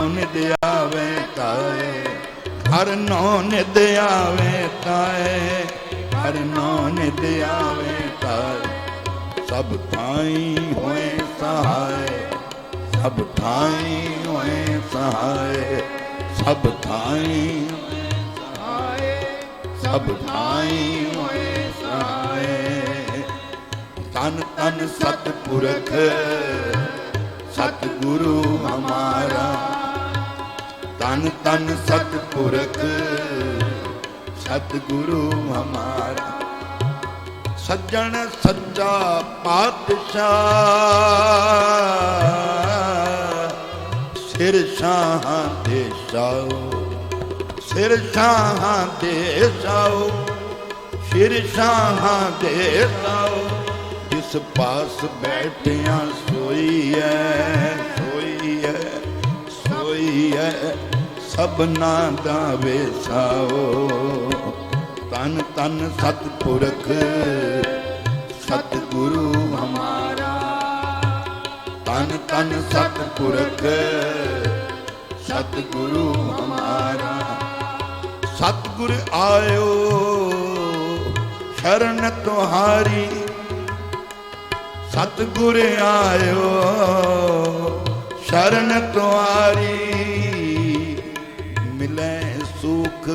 निद आवे ताए, हर नौ निद आवे ताए, हर नौ निद आवे ताए। सब ठाई होए सहाय, सब ठाई होए सहाय, सब ठाई सहाय, सब ठाई होए सहाय। तन तन सतपुरख सतगुरु हमारा, तन तन सतपुरख सतगुरु हमारा। सज्जन सच्चा पातशाह, सिर शाह दे साओ, सिर शाह दे साओ, सिर शाह दे साओ। जिस पास बैठिया सोई है, सोई है, सोई है, सबना दा वेसाओ। तन तन सतपुरख सतगुरु हमारा, तन तन सतपुरख सतगुरु हमारा। सतगुर आयो शरण तुहारी, सतगुर आयो शरण तुहारी। मिले सुख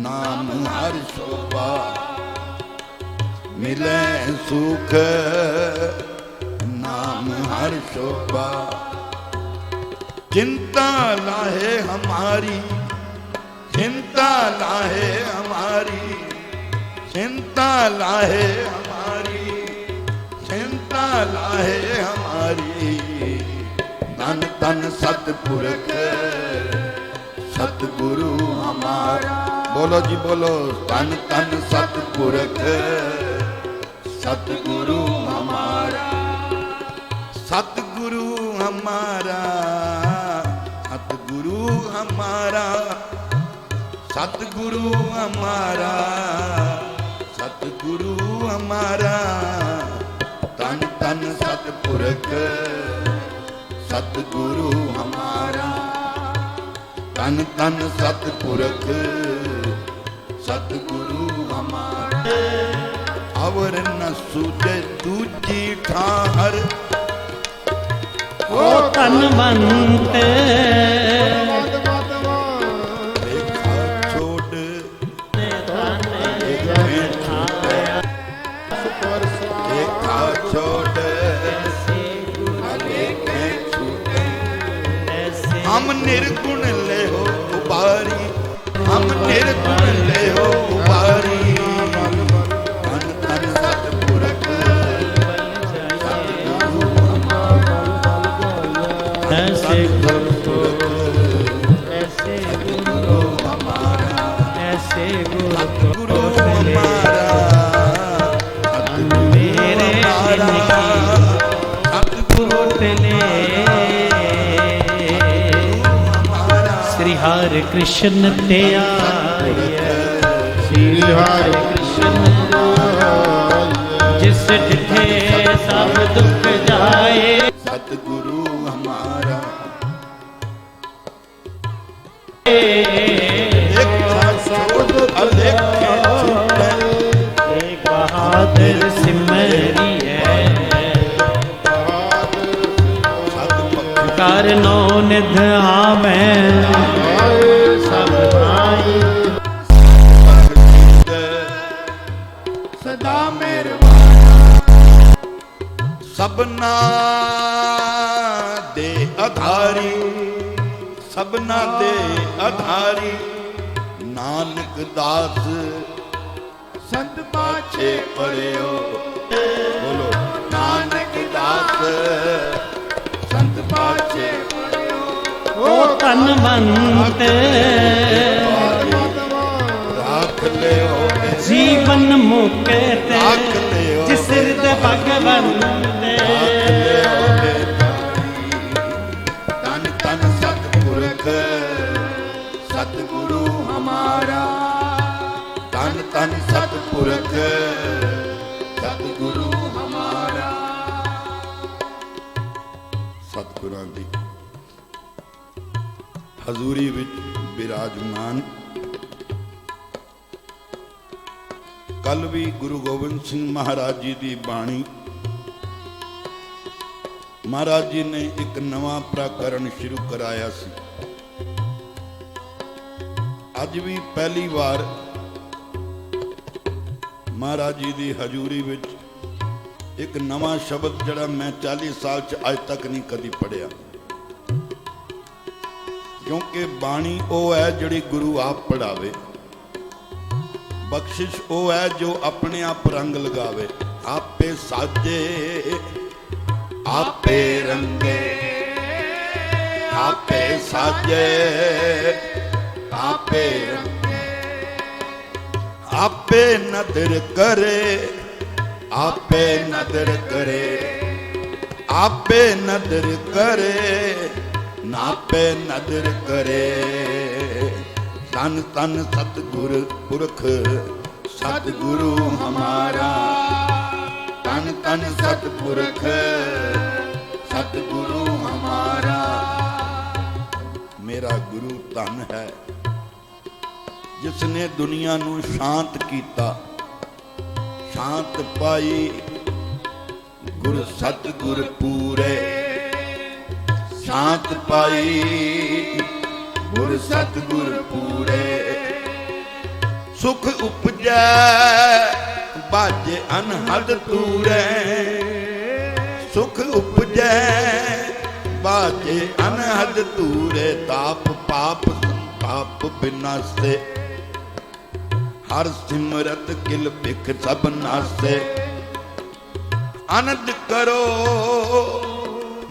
नाम हर शोभा, मिले सुख नाम हर शोभा। चिंता लाहे हमारी, चिंता लाहे हमारी, चिंता लाहे हमारी, चिंता लाहे हमारी। तन तन सतपुरख सतगुरु हमारा। बोलो जी बोलो। तन तन सतपुरख सतगुरु हमारा, सतगुरु हमारा, सतगुरु हमारा, सतगुरु हमारा, सतगुरु हमारा। तन तन सतपुरख सतगुरु हमारा, तन तन सतपुरख सतगुरु हमारा। अवर न सूझे दूजी ठाहर, ओ तनवंत देखा छोड़ देखा छोड़ हम निर्गुण ले हो उबारी, हम निर्गुण ले हो उबारी। तन तन सतपुरख सतगुरु हमारा, ऐसे गुरु ऐसे गुरु हमारा, ऐसे गुरु हमारा, मेरे सतगुरु श्री हरे कृष्ण ते आए, श्री हरे कृष्ण जिस डिठे सब दुख जाए। सतगुरु हमारा। एक बहादुर सिमरी है, कर नो निध आवे सब भाई। सदा मेहरबाना, सबना दे आधारी, सबना दे आधारी। नानक दास संत पाछे पड़ियो, बोलो नानक दास संत पाछे पड़ियो। ओ तनवंत राख ले जीवन मुक्ते जिस हृदय भगवंत। तन तन सतपुरख सतगुरु हमारा, तन तन सतपुरख सतगुरु हमारा। सतगुरां दी ਹਜ਼ੂਰੀ ਵਿੱਚ ਬਿਰਾਜਮਾਨ। ਕੱਲ ਵੀ ਗੁਰੂ ਗੋਬਿੰਦ ਸਿੰਘ ਮਹਾਰਾਜ ਜੀ ਦੀ ਬਾਣੀ, ਮਹਾਰਾਜ ਜੀ ਨੇ ਇੱਕ ਨਵਾਂ ਪ੍ਰਕਰਨ ਸ਼ੁਰੂ ਕਰਾਇਆ ਸੀ। ਅੱਜ ਵੀ ਪਹਿਲੀ ਵਾਰ ਮਹਾਰਾਜ ਜੀ ਦੀ ਹਜ਼ੂਰੀ ਵਿੱਚ ਇੱਕ ਨਵਾਂ ਸ਼ਬਦ ਜਿਹੜਾ ਮੈਂ 40 ਸਾਲ 'ਚ ਅੱਜ ਤੱਕ ਨਹੀਂ ਕਦੀ ਪੜ੍ਹਿਆ, ਕਿਉਂਕਿ ਬਾਣੀ ਉਹ ਹੈ ਜਿਹੜੀ ਗੁਰੂ ਆਪ ਪੜ੍ਹਾਵੇ, ਬਖਸ਼ਿਸ਼ ਉਹ ਹੈ ਜੋ ਆਪਣੇ ਆਪ ਰੰਗ ਲਗਾਵੇ। ਆਪੇ ਸਾਜੇ ਆਪੇ ਰੰਗੇ, ਆਪੇ ਸਾਜੇ ਆਪੇ ਰੰਗੇ, ਆਪੇ ਨਦਰ ਕਰੇ ਆਪੇ ਨਦਰ ਕਰੇ, ਆਪੇ ਨਦਰ ਕਰੇ ਨਾਪੇ ਨਦਰ ਕਰੇ। ਤਨ ਤਨ ਸਤਿਗੁਰ ਪੁਰਖ ਸਤਿਗੁਰੂ ਹਮਾਰਾ, ਤਨ ਤਨ ਸਤਿਪੁਰਖ ਸਤਿਗੁਰੂ ਹਮਾਰਾ। ਮੇਰਾ ਗੁਰੂ ਧਨ ਹੈ ਜਿਸ ਨੇ ਦੁਨੀਆ ਨੂੰ ਸ਼ਾਂਤ ਕੀਤਾ, ਸ਼ਾਂਤ ਪਾਈ ਗੁਰ ਸਤਿਗੁਰ ਪੂਰੇ, ਸ਼ਾਂਤ ਪਾਈ ਗੁਰ ਸਤਿਗੁਰ ਪੂਰੇ। ਸੁਖ ਉਪਜੈ ਬਾਜੇ ਅਨਹਦ ਤੂਰੇ, ਸੁਖ ਉਪਜੈ ਬਾਜੇ ਅਨਹਦ ਤੂਰੇ। ਤਾਪ ਪਾਪ ਸੰਤਾਪ ਬਿਨਾਸੇ, ਹਰ ਸਿਮਰਤ ਕਿਲ ਬਿਖ ਸਭ ਨਾਸੇ। ਆਨੰਦ ਕਰੋ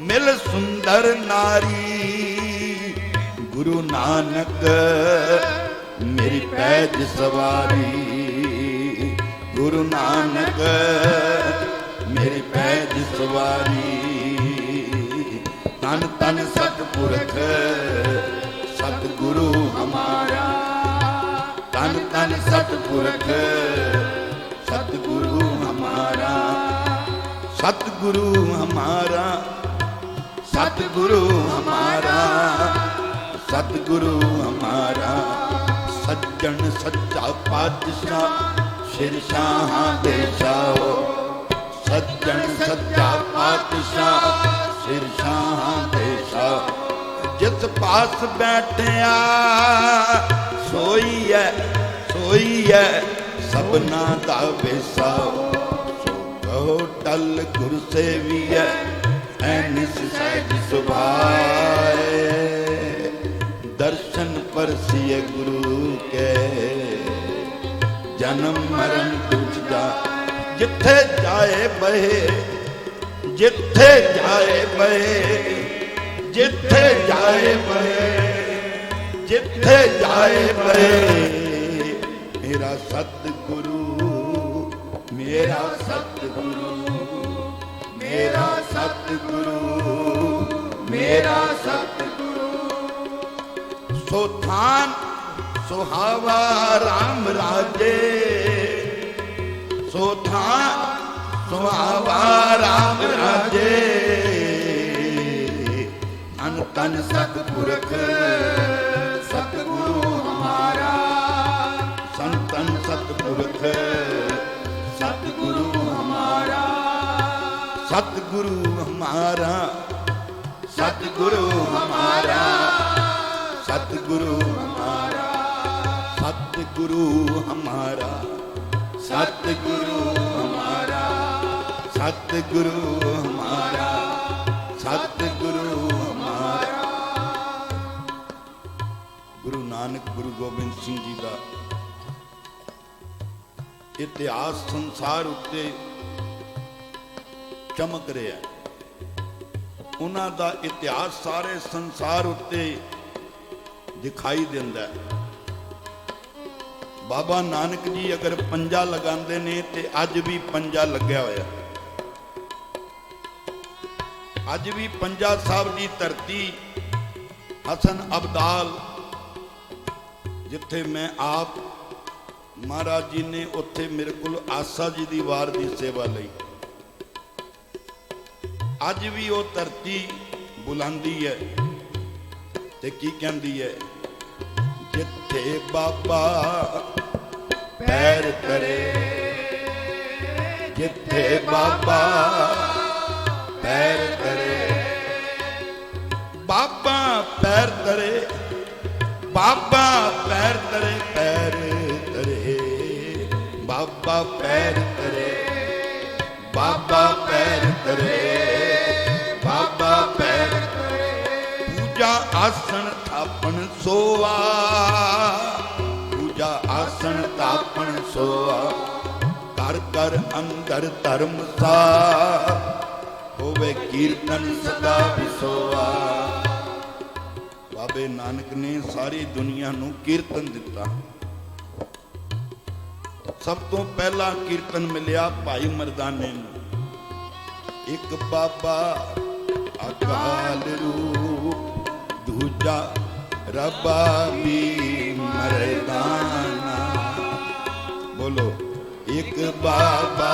ਮਿਲ ਸੁੰਦਰ ਨਾਰੀ, ਗੁਰੂ ਨਾਨਕ ਮੇਰੀ ਪੈਜ ਸਵਾਰੀ, ਗੁਰੂ ਨਾਨਕ ਮੇਰੀ ਪੈਜ ਸਵਾਰੀ। ਤਨ ਤਨ ਸਤਿਪੁਰਖ ਸਤਿਗੁਰੂ ਹਮਾਰਾ, ਤਨ ਤਨ ਸਤਿਪੁਰਖ ਸਤਿਗੁਰੂ ਹਮਾਰਾ, ਸਤਿਗੁਰੂ ਹਮਾਰਾ, सतगुरु हमारा, सतगुरु हमारा। सज्जन सच्चा पातशाह सिर शाहां दे शाहो, सज्जन सच्चा पातशाह सिर शाहां दे शाहो। जिस पास बैठिया सोई है सबना दा वेसा। सो कहो टल गुर सेवी है ऐनिस सहज सुभाए। दर्शन परसिए गुरु के जन्म मरण तुझदा। जिथे जाए बहे, जिथे जाए बहे, जिथे जाए बहे, जिथे जाए बहे। मेरा सतगुरु, मेरा सतगुरु, मेरा सतगुरु, मेरा सतगुरु। सोथान सुहावा राम राजे, सोथान सुहावा राम राजे। तन तन सतपुरख सतगुरु हमारा, संतन सतपुरख सतगुरु हमारा, सतगुरु हमारा, सतगुरु हमारा, सतगुरु हमारा, सतगुरु हमारा, सतगुरु हमारा, सतगुरु हमारा, सतगुरु हमारा। गुरु नानक गुरु गोबिंद सिंह जी का इतिहास संसार उत्ते चमक रहा है। उन्हां दा इतिहास सारे संसार उत्ते दिखाई देंदा है। बाबा नानक जी अगर पंजा लगांदे ने ते अज भी पंजा लग्या होया। अज भी पंजा साहब की धरती हसन अब्दाल जिथे मैं आप महाराज जी ने उत्थे मेरे को आसा जी दी वार की सेवा लई। अज भी वो धरती बुलांदी है। ਤੇ ਕੀ ਕਹਿੰਦੀ ਹੈ, ਜਿੱਥੇ ਬਾਬਾ ਪੈਰ ਧਰੇ, ਜਿੱਥੇ ਬਾਬਾ ਪੈਰ ਧਰੇ, ਬਾਬਾ ਪੈਰ ਧਰੇ, ਬਾਬਾ ਪੈਰ ਧਰੇ, ਪੈਰ ਧਰੇ, ਬਾਬਾ ਪੈਰ ਧਰੇ, ਬਾਬਾ ਪੈਰ ਧਰੇ, ਬਾਬਾ ਪੈਰ ਧਰੇ। ਪੂਜਾ ਆਸਣ ਥਾਪਣ ਸੋਆ, ਪੂਜਾ ਆਸਣ ਥਾਪਣ ਸੋਆ, ਕਰ ਕਰ ਅੰਦਰ ਧਰਮਸਾ, ਹੋਵੇ ਕੀਰਤਨ ਸਦਾ ਵਿਸੋਆ। ਬਾਬੇ ਨਾਨਕ ਨੇ ਸਾਰੀ ਦੁਨੀਆ ਨੂੰ ਕੀਰਤਨ ਦਿੱਤਾ। ਸਭ ਤੋਂ ਪਹਿਲਾ ਕੀਰਤਨ ਮਿਲਿਆ ਭਾਈ ਮਰਦਾਨੇ ਨੂੰ। ਇੱਕ ਬਾਬਾ ਅਕਾਲ ਰੂਪ, ਦੂਜਾ ਰਬਾਬੀ ਮਰਦਾਨਾ। ਬੋਲੋ, ਇੱਕ ਬਾਬਾ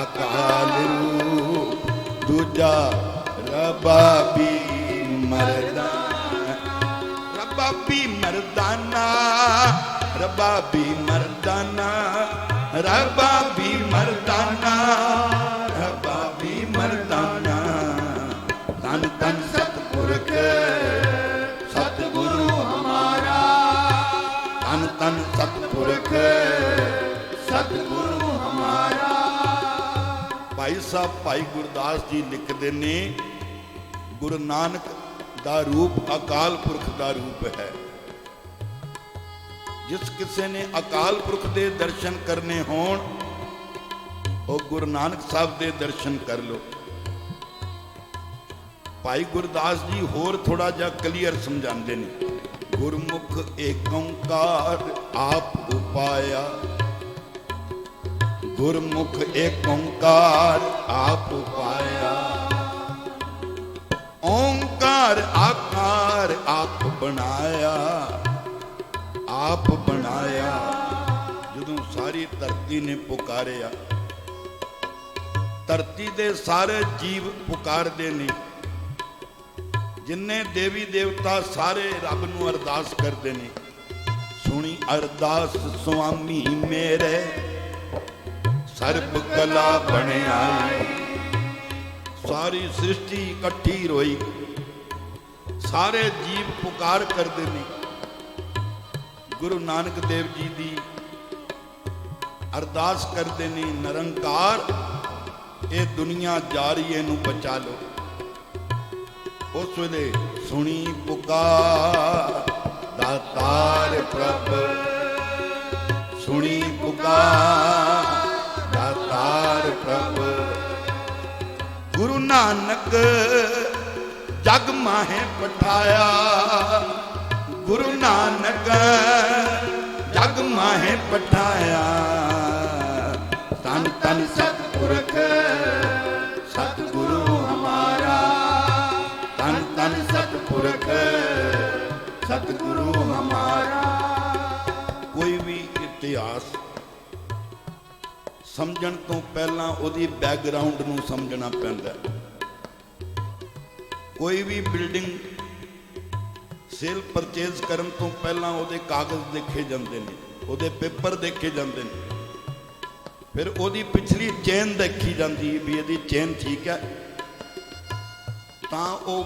ਅਕਾਲ ਰੂਪ, ਦੂਜਾ ਰਬਾਬੀ ਮਰਦਾਨਾ। ਰਬਾਬੀ ਮਰਦਾਨਾ, ਰਬਾਬੀ ਮਰਦਾਨਾ, ਰਬਾਬੀ ਮਰਦਾਨਾ, ਰਬਾਬੀ ਮਰਦਾਨਾ। ਧੰਨ ਧੰਨ ਸਤਿਪੁਰਖ ਸਤਿਗੁਰੂ ਹਮਾਰਾ, ਧੰਨ ਧੰਨ ਸਤਿਪੁਰਖ ਸਤਿਗੁਰੂ ਹਮਾਰਾ। ਭਾਈ ਸਾਹਿਬ ਭਾਈ ਗੁਰਦਾਸ ਜੀ ਲਿਖਦੇ ਨੇ, ਗੁਰੂ ਨਾਨਕ ਦਾ ਰੂਪ ਅਕਾਲ ਪੁਰਖ ਦਾ ਰੂਪ ਹੈ। ਜਿਸ ਕਿਸੇ ਨੇ ਅਕਾਲ ਪੁਰਖ ਦੇ ਦਰਸ਼ਨ ਕਰਨੇ ਹੋਣ, ਉਹ ਗੁਰੂ ਨਾਨਕ ਸਾਹਿਬ ਦੇ ਦਰਸ਼ਨ ਕਰ ਲੋ। ਭਾਈ ਗੁਰਦਾਸ ਜੀ ਹੋਰ ਥੋੜਾ ਜਿਹਾ ਕਲੀਅਰ ਸਮਝਾਉਂਦੇ ਨੇ, ਗੁਰਮੁਖ ਏਕ ਓੰਕਾਰ ਆਪ ਉਪਾਇਆ, ਗੁਰਮੁਖ ਏਕ ਓੰਕਾਰ ਆਪ ਉਪਾਇਆ, ਓੰਕਾਰ ਆਕਾਰ ਆਪ ਬਣਾਇਆ, ਆਪ ਬਣਾਇਆ। ਜਦੋਂ ਸਾਰੀ ਧਰਤੀ ਨੇ ਪੁਕਾਰਿਆ, ਧਰਤੀ ਦੇ ਸਾਰੇ ਜੀਵ ਪੁਕਾਰਦੇ ਨੇ, ਜਿੰਨੇ ਦੇਵੀ ਦੇਵਤਾ ਸਾਰੇ ਰੱਬ ਨੂੰ ਅਰਦਾਸ ਕਰਦੇ ਨੇ, ਸੁਣੀ ਅਰਦਾਸ ਸੁਆਮੀ ਮੇਰੇ, ਸਰਬ ਕਲਾ ਬਣਾਈ। ਸਾਰੀ ਸ੍ਰਿਸ਼ਟੀ ਇਕੱਠੀ ਰੋਈ, ਸਾਰੇ ਜੀਵ ਪੁਕਾਰ ਕਰਦੇ ਨੇ। ਗੁਰੂ ਨਾਨਕ ਦੇਵ ਜੀ ਦੀ ਅਰਦਾਸ ਕਰਦੇ ਨੇ, ਨਿਰੰਕਾਰ ਇਹ ਦੁਨੀਆ ਜਾ ਰਹੀ, ਇਹਨੂੰ ਬਚਾ ਲਓ। ਉਸ ਵੇਲੇ ਸੁਣੀ ਪੁਕਾਰ ਦਾਤਾਰ ਪ੍ਰਭ, ਸੁਣੀ ਪੁਕਾਰ ਦਾਤਾਰ ਪ੍ਰਭ। ਗੁਰੂ ਨਾਨਕ ਜਗ ਮਾਹੇ ਪਠਾਇਆ, ਗੁਰੂ ਨਾਨਕ ਜਗ ਮਾਹੇ ਪਠਾਇਆ। ਧੰਨ ਧੰਨ ਸਤਿਪੁਰਖ ਸਤਿਗੁਰੂ ਹਮਾਰਾ, ਧੰਨ ਧੰਨ ਸਤਿਪੁਰਖ ਸਤਿਗੁਰੂ ਹਮਾਰਾ। ਕੋਈ ਵੀ ਇਤਿਹਾਸ ਸਮਝਣ ਤੋਂ ਪਹਿਲਾਂ ਉਹਦੀ ਬੈਕਗ੍ਰਾਉਂਡ ਨੂੰ ਸਮਝਣਾ ਪੈਂਦਾ ਹੈ। ਕੋਈ ਵੀ ਬਿਲਡਿੰਗ ਸੇਲ ਪਰਚੇਜ਼ ਕਰਨ ਤੋਂ ਪਹਿਲਾਂ ਉਹਦੇ ਕਾਗਜ਼ ਦੇਖੇ ਜਾਂਦੇ ਨੇ, ਉਹਦੇ ਪੇਪਰ ਦੇਖੇ ਜਾਂਦੇ ਨੇ, ਫਿਰ ਉਹਦੀ ਪਿਛਲੀ ਚੇਨ ਦੇਖੀ ਜਾਂਦੀ ਵੀ ਇਹਦੀ ਚੇਨ ਠੀਕ ਹੈ, ਤਾਂ ਉਹ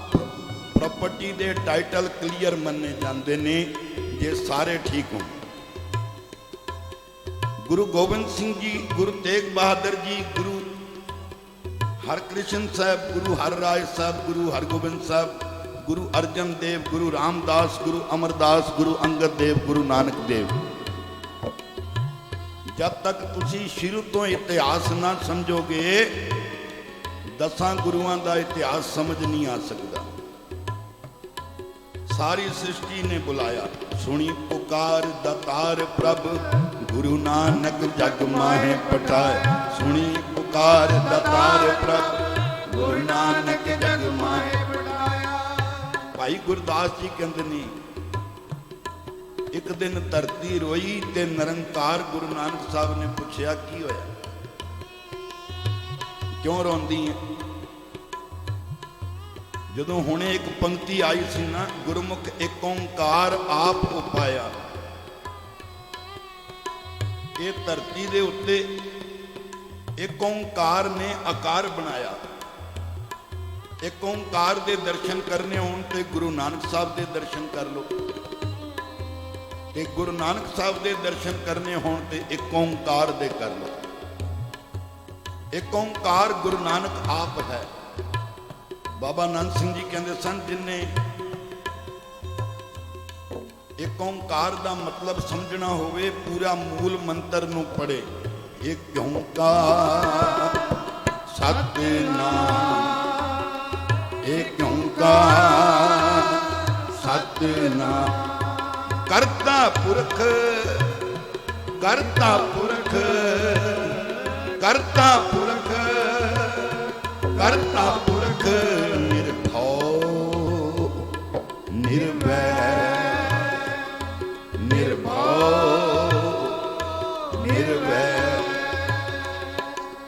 ਪ੍ਰਾਪਰਟੀ ਦੇ ਟਾਈਟਲ ਕਲੀਅਰ ਮੰਨੇ ਜਾਂਦੇ ਨੇ ਜੇ ਸਾਰੇ ਠੀਕ ਹੋਣ। ਗੁਰੂ ਗੋਬਿੰਦ ਸਿੰਘ ਜੀ, ਗੁਰੂ ਤੇਗ ਬਹਾਦਰ ਜੀ, ਗੁਰੂ ਹਰਕ੍ਰਿਸ਼ਨ ਸਾਹਿਬ, ਗੁਰੂ ਹਰਰਾਏ ਸਾਹਿਬ, ਗੁਰੂ ਹਰਗੋਬਿੰਦ ਸਾਹਿਬ, ਗੁਰੂ ਅਰਜਨ ਦੇਵ, ਗੁਰੂ ਰਾਮਦਾਸ, ਗੁਰੂ ਅਮਰਦਾਸ, ਗੁਰੂ ਅੰਗਦ ਦੇਵ, ਗੁਰੂ ਨਾਨਕ ਦੇਵ। ਜਦ ਤੱਕ ਤੁਸੀਂ ਸ਼ੁਰੂ ਤੋਂ ਇਤਿਹਾਸ ਨਾ ਸਮਝੋਗੇ, 10 ਗੁਰੂਆਂ ਦਾ ਇਤਿਹਾਸ ਸਮਝ ਨਹੀਂ ਆ ਸਕਦਾ। ਸਾਰੀ ਸ੍ਰਿਸ਼ਟੀ ਨੇ ਬੁਲਾਇਆ, ਸੁਣੀ ਪੁਕਾਰ ਦਾਤਾਰ ਪ੍ਰਭ, ਗੁਰੂ ਨਾਨਕ ਜਗ ਮਾਹੇ ਪਠਾਏ। ਸੁਣੀ ਪੁਕਾਰ ਦਾਤਾਰ ਪ੍ਰਭ, ਗੁਰੂ ਨਾਨਕ ਜਗ ਮਾਹੇ ਪਠਾਇਆ। ਭਾਈ ਗੁਰਦਾਸ ਜੀ ਕਹਿੰਦੇ ਨੇ, ਇੱਕ ਦਿਨ ਧਰਤੀ ਰੋਈ ਤੇ ਨਿਰੰਕਾਰ ਗੁਰੂ ਨਾਨਕ ਸਾਹਿਬ ਨੇ ਪੁੱਛਿਆ, ਕੀ ਹੋਇਆ, ਕਿਉਂ ਰੋਂਦੀ ਹੈ? ਜਦੋਂ ਹੁਣੇ ਇੱਕ ਪੰਕਤੀ ਆਈ ਸੀ ਨਾ, ਗੁਰਮੁਖ ਇੱਕ ਓੰਕਾਰ ਆਪ ਉਪਾਇਆ। ਇਹ ਧਰਤੀ ਦੇ ਉੱਤੇ ਇੱਕ ਓੰਕਾਰ ਨੇ ਆਕਾਰ ਬਣਾਇਆ। ਇੱਕ ਓੰਕਾਰ ਦੇ ਦਰਸ਼ਨ ਕਰਨੇ ਹੋਣ ਤੇ ਗੁਰੂ ਨਾਨਕ ਸਾਹਿਬ ਦੇ ਦਰਸ਼ਨ ਕਰ ਲਓ, ਤੇ ਗੁਰੂ ਨਾਨਕ ਸਾਹਿਬ ਦੇ ਦਰਸ਼ਨ ਕਰਨੇ ਹੋਣ ਤੇ ਇੱਕ ਓੰਕਾਰ ਦੇ ਕਰ ਲਓ। ਇੱਕ ਓੰਕਾਰ ਗੁਰੂ ਨਾਨਕ ਆਪ ਹੈ। ਬਾਬਾ ਨੰਦ ਸਿੰਘ ਜੀ ਕਹਿੰਦੇ ਸਨ, ਜਿਨਨੇ ਇੱਕ ਓੰਕਾਰ ਦਾ ਮਤਲਬ ਸਮਝਣਾ ਹੋਵੇ, ਪੂਰਾ ਮੂਲ ਮੰਤਰ ਨੂੰ ਪੜ੍ਹੇ। ਇੱਕ ਓੰਕਾਰ ਸਤਿਨਾਮ, ਇੱਕ ਓੰਕਾਰ ਸਤਿਨਾਮ। ਕਰਤਾ ਪੁਰਖ, ਕਰਤਾ ਪੁਰਖ, ਕਰਤਾ ਪੁਰਖ, ਕਰਤਾ ਪੁਰਖ, ਨਿਰਭਉ ਨਿਰਵੈਰ, ਨਿਰਵੈਰ।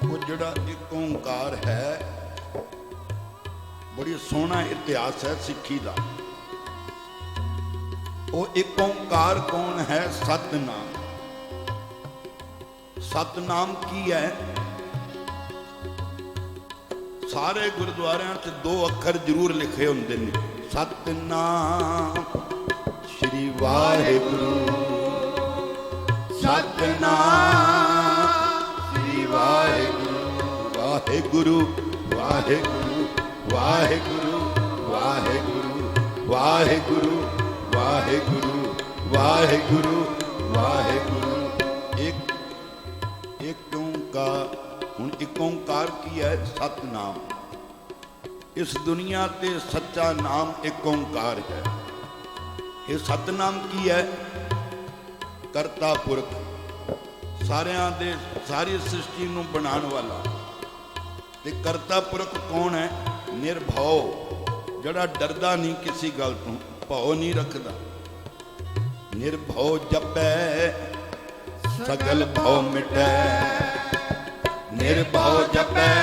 ਉਹ ਜਿਹੜਾ ਇੱਕ ਓੰਕਾਰ ਹੈ, ਬੜੀ ਸੋਹਣਾ ਇਤਿਹਾਸ ਹੈ ਸਿੱਖੀ ਦਾ। ਉਹ ਇੱਕ ਓੰਕਾਰ ਕੌਣ ਹੈ? ਸਤਿਨਾਮ। ਸਤਿਨਾਮ ਕੀ ਹੈ? ਸਾਰੇ ਗੁਰਦੁਆਰਿਆਂ 'ਚ 2 ਅੱਖਰ ਜ਼ਰੂਰ ਲਿਖੇ ਹੁੰਦੇ ਨੇ, ਸਤਿਨਾਮ ਸ਼੍ਰੀ ਵਾਹਿਗੁਰੂ, ਸਤਿਨਾਮ ਸ਼੍ਰੀ ਵਾਹਿਗੁਰੂ, ਵਾਹਿਗੁਰੂ ਵਾਹਿਗੁਰੂ ਵਾਹਿਗੁਰੂ ਵਾਹਿਗੁਰੂ ਵਾਹਿਗੁਰੂ ਵਾਹਿਗੁਰੂ ਵਾਹਿਗੁਰੂ ਵਾਹਿਗੁਰੂ। ਇੱਕ ਓੰਕਾਰ। ਹੁਣ ਇੱਕ ਓੰਕਾਰ ਕੀ ਹੈ? ਸਤਿਨਾਮ। ਇਸ ਦੁਨੀਆ ਤੇ ਸੱਚਾ ਨਾਮ ਇੱਕ ਓੰਕਾਰ ਹੈ। ਇਹ ਸਤਿਨਾਮ ਕੀ ਹੈ? ਕਰਤਾ ਪੁਰਖ, ਸਾਰਿਆਂ ਦੇ, ਸਾਰੀ ਸ੍ਰਿਸ਼ਟੀ ਨੂੰ ਬਣਾਉਣ ਵਾਲਾ। ਤੇ ਕਰਤਾ ਪੁਰਖ ਕੌਣ ਹੈ? ਨਿਰਭਉ, ਜਿਹੜਾ ਡਰਦਾ ਨਹੀਂ ਕਿਸੇ ਗੱਲ ਤੋਂ, ਭਉ ਨਹੀਂ ਰੱਖਦਾ। ਨਿਰਭਉ ਜਪੈ ਸਗਲ ਭਉ ਮਿਟੈ, ਨਿਰਭਉ ਜਪੈ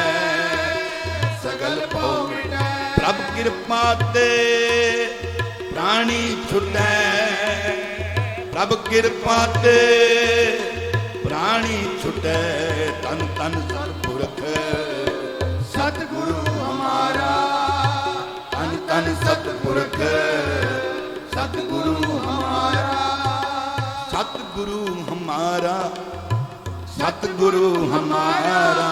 ਸਗਲ ਭਉ ਮਿਟੈ। ਪ੍ਰਭ ਕਿਰਪਾ ਤੇ ਪ੍ਰਾਣੀ ਛੁਟੈ, ਪ੍ਰਭ ਕਿਰਪਾ ਤੇ ਪ੍ਰਾਣੀ ਛੁਟੈ। ਤਨ ਤਨ ਸਤਿਪੁਰਖ ਸਤਿਗੁਰੂ ਹਮਾਰਾ, ਤਨ ਤਨ ਸਤਿਪੁਰਖ ਸਤਿਗੁਰੂ ਹਮਾਰਾ, ਸਤਿਗੁਰੂ ਹਮਾਰਾ, ਸਤਿਗੁਰੂ ਹਮਾਰਾ,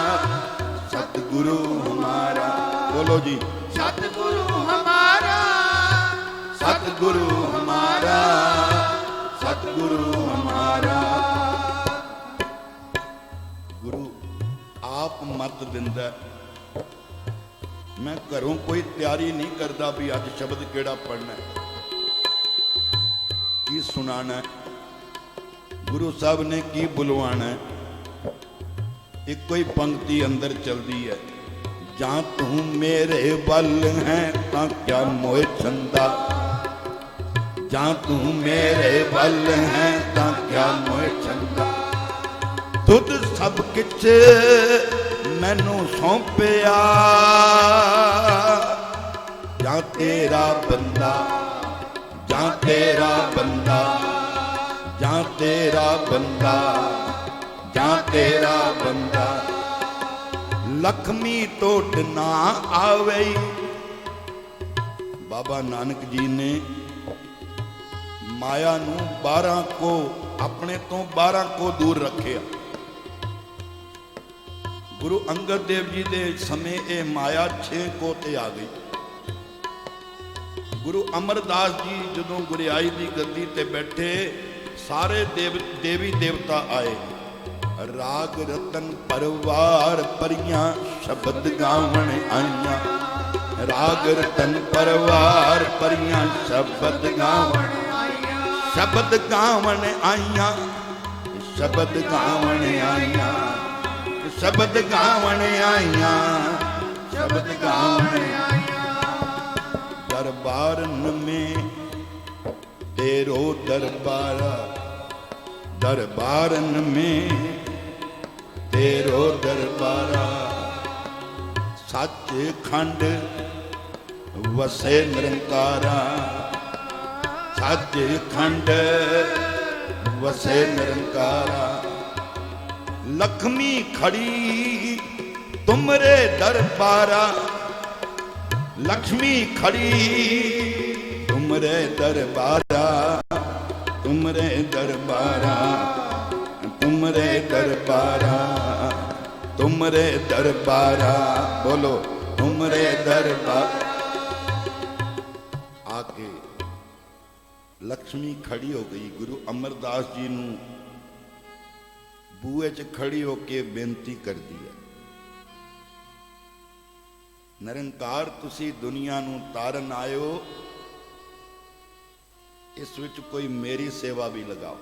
ਸਤਿਗੁਰੂ ਹਮਾਰਾ। ਬੋਲੋ ਜੀ, ਸਤਿਗੁਰੂ ਹਮਾਰਾ, ਸਤਿਗੁਰੂ ਹਮਾਰਾ, ਸਤਿਗੁਰੂ ਹਮਾਰਾ। ਗੁਰੂ ਆਪ ਮਤ ਦਿੰਦਾ। ਮੈਂ ਘਰੋਂ ਕੋਈ ਤਿਆਰੀ ਨਹੀਂ ਕਰਦਾ ਵੀ ਅੱਜ ਸ਼ਬਦ ਕਿਹੜਾ ਪੜ੍ਹਨਾ, ਕੀ ਸੁਣਾਣਾ, ਗੁਰੂ ਸਾਹਿਬ ਨੇ ਕੀ ਬੁਲਵਾਣਾ। ਇੱਕੋ ਹੀ ਪੰਕਤੀ ਅੰਦਰ ਚਲਦੀ ਹੈ, ਜਾਂ ਤੂੰ ਮੇਰੇ ਵੱਲ ਹੈ ਤਾਂ ਕਿਆ ਮੋਹ ਛੰਦਾ, ਜਾਂ ਤੂੰ ਮੇਰੇ ਵੱਲ ਹੈ ਤਾਂ ਕਿਆ ਮੋਹ ਛੰਦਾ। ਤੁਧ ਸਭ ਕਿਛ ਮੈਨੂੰ ਸੌਂਪਿਆ, ਜਾਂ ਤੇਰਾ ਬੰਦਾ, ਜਾਂ ਤੇਰਾ ਬੰਦਾ, ਜਾਂ ਤੇਰਾ ਬੰਦਾ, ਜਾਂ ਤੇਰਾ ਬੰਦਾ। ਲਖਮੀ ਟੋਟ ਨਾ ਆਵੇ। ਬਾਬਾ ਨਾਨਕ ਜੀ ਨੇ ਮਾਇਆ ਨੂੰ 12 ਕੋ, ਆਪਣੇ ਤੋਂ 12 ਕੋ ਦੂਰ ਰੱਖਿਆ। ਗੁਰੂ ਅੰਗਦ ਦੇਵ ਜੀ ਦੇ ਸਮੇਂ ਇਹ ਮਾਇਆ 6 ਕੋ ਤੇ ਆ ਗਈ। ਗੁਰੂ ਅਮਰਦਾਸ ਜੀ ਜਦੋਂ ਗੁਰਿਆਈ ਦੀ ਗੱਦੀ ਤੇ ਬੈਠੇ, ਸਾਰੇ ਦੇਵੀ ਦੇਵਤਾ ਆਏ। ਰਾਗ ਰਤਨ ਪਰਵਾਰ ਪਰੀਆਂ ਸ਼ਬਦ ਗਾਵਣ ਆਈਆਂ, ਰਾਗ ਰਤਨ ਪਰਵਾਰ ਪਰੀਆਂ ਸ਼ਬਦ ਗਾਵਣ ਆਈਆਂ, ਸ਼ਬਦ ਗਾਵਣ ਆਈਆਂ, ਸ਼ਬਦ ਗਾਵਣ ਆਈਆਂ, ਸ਼ਬਦ ਗਾਵਣ ਆਈਆਂ, ਸ਼ਬਦ ਗਾਵਣ ਆਈਆਂ। ਦਰਬਾਰਨ में तेरो दरबारा, दरबारन में तेरो दरबारा। सच खंड ਵਸੇ ਨਿਰੰਕਾਰਾ, ਸੱਚ ਖੰਡ ਵਸੇ ਨਿਰੰਕਾਰਾ। ਲਖਮੀ ਖੜੀ ਤੁਮਰੇ ਦਰਬਾਰਾ, ਲక్ష్ਮੀ ਖੜੀ ਤੁਮਰੇ ਦਰਬਾਰਾ, ਤੁਮਰੇ ਦਰਬਾਰਾ, ਤੁਮਰੇ ਦਰਬਾਰਾ, ਤੁਮਰੇ ਦਰਬਾਰਾ। ਬੋਲੋ ਤੁਮਰੇ ਦਰਬਾਰ। ਆਕੇ ਲక్ష్ਮੀ ਖੜੀ ਹੋ ਗਈ। ਗੁਰੂ ਅਮਰਦਾਸ ਜੀ ਨੂੰ ਬੂਹੇ 'ਚ ਖੜੀ ਹੋ ਕੇ ਬੇਨਤੀ ਕਰਦੀ ਹੈ, ਨਿਰੰਕਾਰ ਤੁਸੀਂ ਦੁਨੀਆ ਨੂੰ ਤਾਰਨ ਆਇਓ, ਇਸ ਵਿੱਚ ਕੋਈ ਮੇਰੀ ਸੇਵਾ ਵੀ ਲਗਾਓ।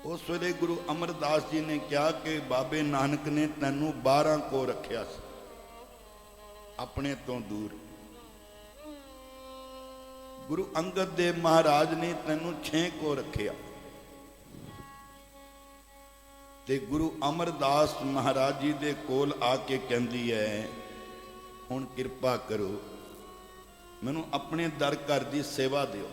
ਉਸ ਵੇਲੇ ਗੁਰੂ ਅਮਰਦਾਸ ਜੀ ਨੇ ਕਿਹਾ ਕਿ ਬਾਬੇ ਨਾਨਕ ਨੇ ਤੈਨੂੰ 12 ਕੋ ਰੱਖਿਆ ਸੀ, ਆਪਣੇ ਤੋਂ ਦੂਰ। ਗੁਰੂ ਅੰਗਦ ਦੇਵ ਮਹਾਰਾਜ ਨੇ ਤੈਨੂੰ 6 ਕੋ ਰੱਖਿਆ, ਤੇ ਗੁਰੂ ਅਮਰਦਾਸ ਮਹਾਰਾਜ ਜੀ ਦੇ ਕੋਲ ਆ ਕੇ ਕਹਿੰਦੀ ਹੈ, ਹੁਣ ਕਿਰਪਾ ਕਰੋ ਮੈਨੂੰ ਆਪਣੇ ਦਰ ਘਰ ਦੀ ਸੇਵਾ ਦਿਓ।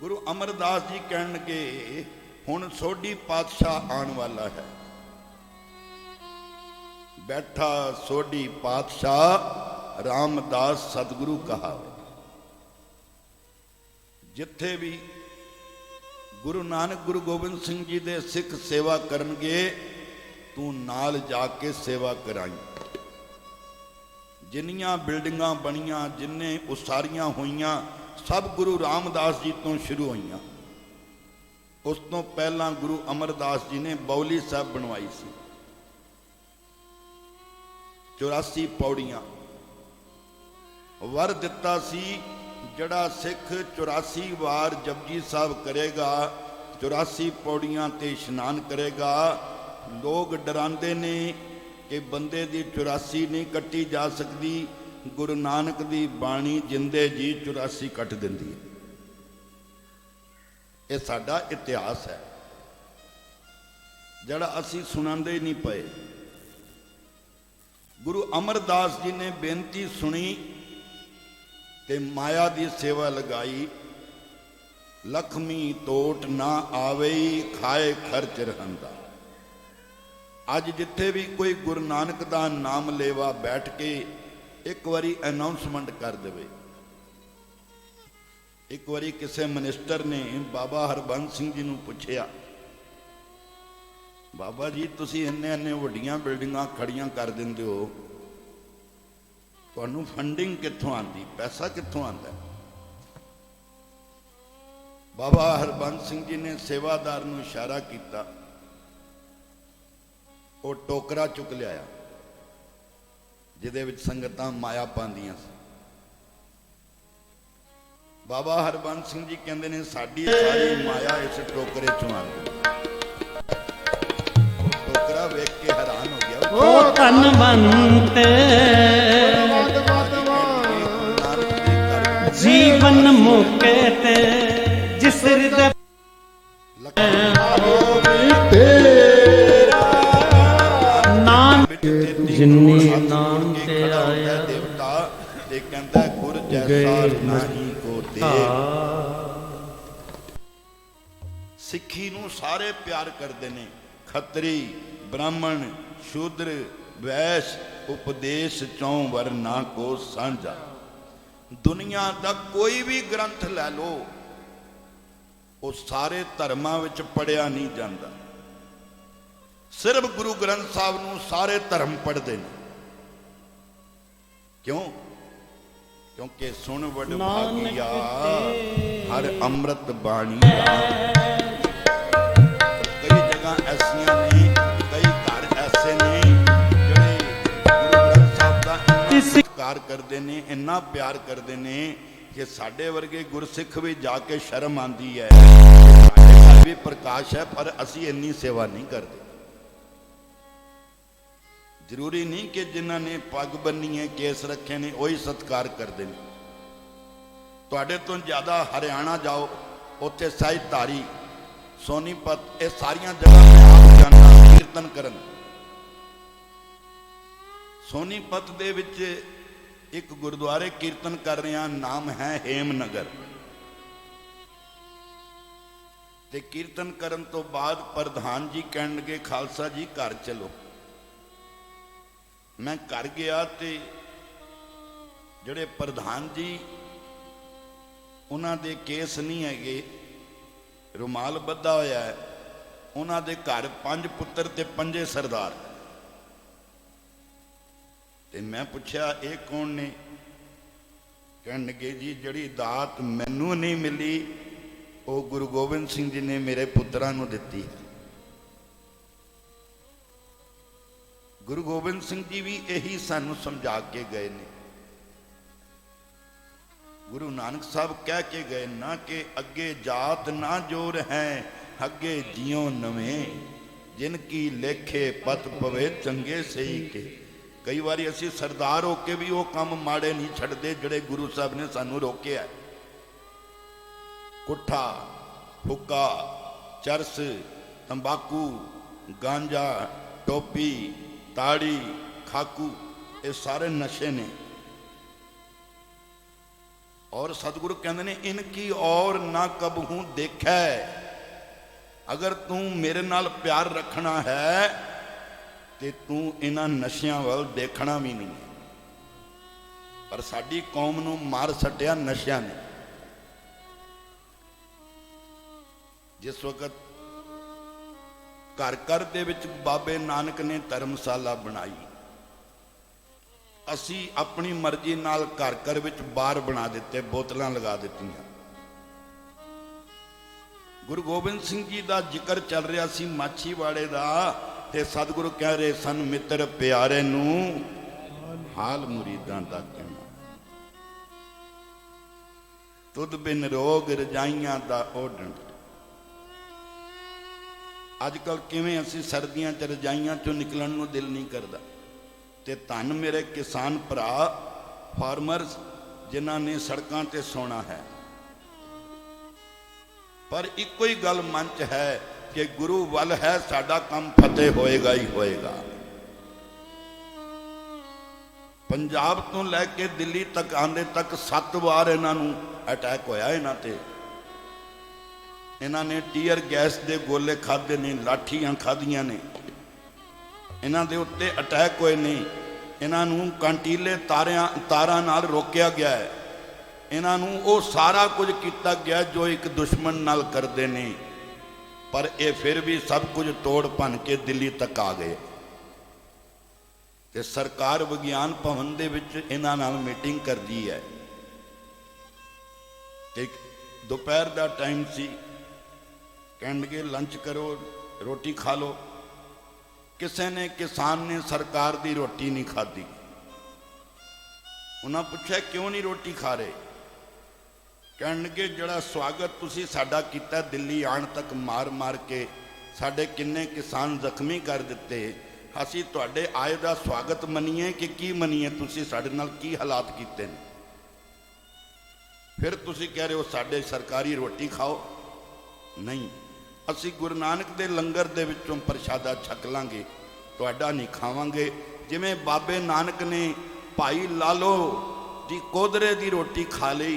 ਗੁਰੂ ਅਮਰਦਾਸ ਜੀ ਕਹਿਣਗੇ, ਹੁਣ ਸੋਢੀ ਪਾਤਸ਼ਾਹ ਆਉਣ ਵਾਲਾ ਹੈ, ਬੈਠਾ ਸੋਢੀ ਪਾਤਸ਼ਾਹ ਰਾਮਦਾਸ ਸਤਿਗੁਰੂ ਕਹਾਵੇ। ਜਿੱਥੇ ਵੀ ਗੁਰੂ ਨਾਨਕ ਗੁਰੂ ਗੋਬਿੰਦ ਸਿੰਘ ਜੀ ਦੇ ਸਿੱਖ ਸੇਵਾ ਕਰਨਗੇ, ਤੂੰ ਨਾਲ ਜਾ ਕੇ ਸੇਵਾ ਕਰਾਈ। ਜਿੰਨੀਆਂ ਬਿਲਡਿੰਗਾਂ ਬਣੀਆਂ, ਜਿੰਨੇ ਉਸਾਰੀਆਂ ਹੋਈਆਂ, ਸਭ ਗੁਰੂ ਰਾਮਦਾਸ ਜੀ ਤੋਂ ਸ਼ੁਰੂ ਹੋਈਆਂ। ਉਸ ਤੋਂ ਪਹਿਲਾਂ ਗੁਰੂ ਅਮਰਦਾਸ ਜੀ ਨੇ ਬੌਲੀ ਸਾਹਿਬ ਬਣਵਾਈ ਸੀ, 84 ਪੌੜੀਆਂ। ਵਰ ਦਿੱਤਾ ਸੀ, ਜਿਹੜਾ ਸਿੱਖ 84 ਵਾਰ ਜਪਜੀ ਸਾਹਿਬ ਕਰੇਗਾ, 84 ਪੌੜੀਆਂ ਤੇ ਇਸ਼ਨਾਨ ਕਰੇਗਾ। ਲੋਕ ਡਰਾਉਂਦੇ ਨੇ ਕਿ ਬੰਦੇ ਦੀ 84 ਨਹੀਂ ਕੱਟੀ ਜਾ ਸਕਦੀ, ਗੁਰੂ ਨਾਨਕ ਦੀ ਬਾਣੀ ਜਿੰਦੇ ਜੀ 84 ਕੱਟ ਦਿੰਦੀ ਹੈ। ਇਹ ਸਾਡਾ ਇਤਿਹਾਸ ਹੈ, ਜਿਹੜਾ ਅਸੀਂ ਸੁਣਾਉਂਦੇ ਹੀ ਨਹੀਂ ਪਏ। ਗੁਰੂ ਅਮਰਦਾਸ ਜੀ ਨੇ ਬੇਨਤੀ ਸੁਣੀ ਤੇ ਮਾਇਆ ਦੀ ਸੇਵਾ ਲਗਾਈ। ਲਖਮੀ ਟੋਟ ਨਾ ਆਵੇ, ਖਾਏ ਖਰਚ ਰਹੰਦਾ। ਅੱਜ ਜਿੱਥੇ ਵੀ ਕੋਈ ਗੁਰੂ ਨਾਨਕ ਦਾ ਨਾਮ ਲੇਵਾ ਬੈਠ ਕੇ ਇੱਕ ਵਾਰੀ ਅਨਾਉਂਸਮੈਂਟ ਕਰ ਦੇਵੇ। ਇੱਕ ਵਾਰੀ ਕਿਸੇ ਮਿਨਿਸਟਰ ਨੇ ਬਾਬਾ ਹਰਬੰਸ ਸਿੰਘ ਜੀ ਨੂੰ ਪੁੱਛਿਆ, ਬਾਬਾ ਜੀ ਤੁਸੀਂ ਇੰਨੇ ਵੱਡੀਆਂ ਬਿਲਡਿੰਗਾਂ ਖੜੀਆਂ ਕਰ ਦਿੰਦੇ ਹੋ, ਤੁਹਾਨੂੰ ਫੰਡਿੰਗ ਕਿੱਥੋਂ ਆਉਂਦੀ, ਪੈਸਾ ਕਿੱਥੋਂ ਆਉਂਦਾ? ਬਾਬਾ ਹਰਬੰਸ ਸਿੰਘ ਜੀ ਨੇ ਸੇਵਾਦਾਰ ਨੂੰ ਇਸ਼ਾਰਾ ਕੀਤਾ, ਉਹ ਟੋਕਰਾ ਚੁੱਕ ਲਿਆਇਆ ਜਿਹਦੇ ਵਿੱਚ ਸੰਗਤਾਂ ਮਾਇਆ ਪਾਉਂਦੀਆਂ ਸੀ। ਬਾਬਾ ਹਰਬੰਸ ਸਿੰਘ ਜੀ ਕਹਿੰਦੇ ਨੇ, ਸਾਡੀ ਸਾਰੀ ਮਾਇਆ ਇਸ ਟੋਕਰੇ ਚੋਂ ਆਉਂਦੀ। ਟੋਕਰਾ ਵੇਖ ਕੇ ਹੈਰਾਨ ਹੋ ਗਿਆ, ਉਹ ਧਨਵੰਤ ਜੀਵਨ ਮੁਕਤ ਜਿਸ ਹਿਰਦੈ ਜਿਨੀ ਨਾਮ ਤੇ ਆਇਆ ਦੇਵਤਾ ਤੇ ਕਹਿੰਦਾ, ਗੁਰ ਜੈਸਾ ਨਹੀਂ ਕੋ ਦੇ। ਸਿੱਖੀ ਨੂੰ ਸਾਰੇ ਪਿਆਰ ਕਰਦੇ ਨੇ, ਖੱਤਰੀ ਬ੍ਰਾਹਮਣ ਸ਼ੂਦਰ ਵੈਸ਼, ਉਪਦੇਸ਼ ਚੋਂ ਵਰਨਾ ਕੋ ਸਾਂਝਾ। ਦੁਨੀਆ ਦਾ ਕੋਈ ਵੀ ਗ੍ਰੰਥ ਲੈ ਲਓ, ਉਹ ਸਾਰੇ ਧਰਮਾਂ ਵਿੱਚ ਪੜਿਆ ਨਹੀਂ ਜਾਂਦਾ। ਸਿਰਫ ਗੁਰੂ ਗ੍ਰੰਥ ਸਾਹਿਬ ਨੂੰ ਸਾਰੇ ਧਰਮ ਪੜ੍ਹਦੇ ਨੇ। ਕਿਉਂ? ਕਿਉਂਕਿ ਸੁਣ ਵਡ ਭਾਗੀਆ ਹਰ ਅੰਮ੍ਰਿਤ ਬਾਣੀ। ਕਈ ਜਗ੍ਹਾ ਐਸੀਆਂ ਨੇ, ਕਈ ਘਰ ਐਸੇ ਨੇ ਜਿਹੜੇ ਗੁਰੂ ਗ੍ਰੰਥ ਸਾਹਿਬ ਦਾ ਇੰਨਾ ਸਤਿਕਾਰ ਕਰਦੇ ਨੇ, ਇੰਨਾ ਪਿਆਰ ਕਰਦੇ ਨੇ ਕਿ ਸਾਡੇ ਵਰਗੇ ਗੁਰਸਿੱਖ ਵੀ ਜਾ ਕੇ ਸ਼ਰਮ ਆਉਂਦੀ ਹੈ। ਸਾਡੇ ਘਰ ਵੀ ਪ੍ਰਕਾਸ਼ ਹੈ, ਪਰ ਅਸੀਂ ਇੰਨੀ ਸੇਵਾ ਨਹੀਂ ਕਰਦੇ। ਜ਼ਰੂਰੀ ਨਹੀਂ ਕਿ ਜਿਨ੍ਹਾਂ ਨੇ ਪੱਗ ਬੰਨੀ ਹੈ, ਕੇਸ ਰੱਖੇ ਨੇ, ਉਹੀ ਸਤਿਕਾਰ ਕਰਦੇ ਨੇ। ਤੁਹਾਡੇ ਤੋਂ ਜ਼ਿਆਦਾ ਹਰਿਆਣਾ ਜਾਓ, ਉੱਥੇ ਸਾਹਿਬਧਾਰੀ, ਸੋਨੀਪਤ, ਇਹ ਸਾਰੀਆਂ ਜਗ੍ਹਾ ਮੈਂ ਆਪ ਜਾਣਾ ਕੀਰਤਨ ਕਰਨ। ਸੋਨੀਪਤ ਦੇ ਵਿੱਚ ਇੱਕ ਗੁਰਦੁਆਰੇ ਕੀਰਤਨ ਕਰ ਰਹੇ ਹਾਂ, ਨਾਮ ਹੈ ਹੇਮਨਗਰ। ਤੇ ਕੀਰਤਨ ਕਰਨ ਤੋਂ ਬਾਅਦ ਪ੍ਰਧਾਨ ਜੀ ਕਹਿਣਗੇ ਖਾਲਸਾ ਜੀ ਘਰ ਚਲੋ। ਮੈਂ ਘਰ ਗਿਆ ਤੇ ਜਿਹੜੇ ਪ੍ਰਧਾਨ ਜੀ ਉਹਨਾਂ ਦੇ ਕੇਸ ਨਹੀਂ ਹੈਗੇ, ਰੁਮਾਲ ਬੱਧਾ ਹੋਇਆ ਹੈ। ਉਹਨਾਂ ਦੇ ਘਰ 5 ਪੁੱਤਰ ਤੇ 5 ਸਰਦਾਰ। ਤੇ ਮੈਂ ਪੁੱਛਿਆ ਇਹ ਕੌਣ ਨੇ? ਕਹਿਣਗੇ ਜੀ ਜਿਹੜੀ ਦਾਤ ਮੈਨੂੰ ਨਹੀਂ ਮਿਲੀ ਉਹ ਗੁਰੂ ਗੋਬਿੰਦ ਸਿੰਘ ਜੀ ਨੇ ਮੇਰੇ ਪੁੱਤਰਾਂ ਨੂੰ ਦਿੱਤੀ। ਗੁਰੂ ਗੋਬਿੰਦ ਸਿੰਘ ਜੀ ਵੀ ਇਹੀ ਸਾਨੂੰ ਸਮਝਾ ਕੇ ਗਏ ਨੇ। ਗੁਰੂ ਨਾਨਕ ਸਾਹਿਬ ਕਹਿ ਕੇ ਗਏ ਨਾ ਕਿ ਅੱਗੇ ਜਾਤ ਨਾ ਜੋਰ ਹੈ, ਅੱਗੇ ਜਿਉ ਨਵੇਂ, ਜਿਨ ਕੀ ਲੇਖੇ ਪਤ ਪਵੇ ਚੰਗੇ ਸਹੀ ਕੇ। ਕਈ ਵਾਰੀ ਅਸੀਂ ਸਰਦਾਰ ਹੋ ਕੇ ਵੀ ਉਹ ਕੰਮ ਮਾੜੇ ਨਹੀਂ ਛੱਡਦੇ ਜਿਹੜੇ ਗੁਰੂ ਸਾਹਿਬ ਨੇ ਸਾਨੂੰ ਰੋਕਿਆ। ਕੁੱਠਾ, ਹੁੱਕਾ, ਚਰਸ, ਤੰਬਾਕੂ, ਗਾਂਜਾ, ਟੋਪੀ, ਤਾੜੀ, ਖਾਕੂ, ਇਹ ਸਾਰੇ ਨਸ਼ੇ ਨੇ। और सतगुरु कहते ने इनकी और ना कबहू देखा। अगर तू मेरे नाल प्यार रखना है तो तू इन्हां नशियां वल देखना भी नहीं है। पर साडी कौम नूं मार सटिया नशियां ने। जिस वक्त घर घर दे विच बाबे नानक ने धर्मशाला बनाई, असी अपनी मर्जी नाल घर घर विच बार बना दिते, बोतलां लगा दित्तियां। गुरु गोबिंद सिंह जी का जिक्र चल रहा सी माछीवाड़े दा, ते सतगुरु कह रहे सन मित्र प्यारे नूं हाल मुरीदां दा कहना, तुद बिन रोग रजाइयां दा ओढ़ण। अजकल किवें असी सर्दियां च रजाइयां चों निकलण नूं दिल नहीं करदा। ते धन मेरे किसान भरा फार्मर्स जिन्हां ने सड़कों ते सोना है। पर इको ही गल मन च है कि गुरु वल है, साडा काम फतेह होएगा ही होएगा। पंजाब तो लैके दिल्ली तक आंदे तक 7 बार इन्हां नूं अटैक होया। इन्हां ते इन्हां ने टीयर गैस दे गोले खाधे ने, लाठियां खाधियां ने, इन्हां दे उत्ते अटैक होए ने, इन्हां नूं कंटीले तारां नाल रोकिया गया है। इन्हां नूं वो सारा कुछ किया गया जो एक दुश्मन नाल करदे ने। पर ये फिर भी सब कुछ तोड़ भन के दिल्ली तक आ गए। ते सरकार विज्ञान भवन दे विच इन्हां नाल मीटिंग करदी है। ते दोपहर दा टाइम सी, कहणगे लंच करो, रोटी खा लो। किसी ने किसान ने सरकार की रोटी नहीं खाधी। उन्हें पूछा क्यों नहीं रोटी खा रहे? कहणगे जड़ा स्वागत तुसी साडा कीता दिल्ली आण तक मार मार के साडे किन्ने किसान जख्मी कर दिते, असी तुहाडे आए दा स्वागत मनीए कि की मनीए? तुसी साडे नाल की हालात कीते ने? फिर तुसी कह रहे हो साडे सरकारी रोटी खाओ। नहीं, असी गुरु नानक दे लंगर दे विचों प्रशादा छक लांगे, तुहाडा नहीं खावांगे। जिवें बाबे नानक ने भाई लालो दी कोदरे दी रोटी खा लई,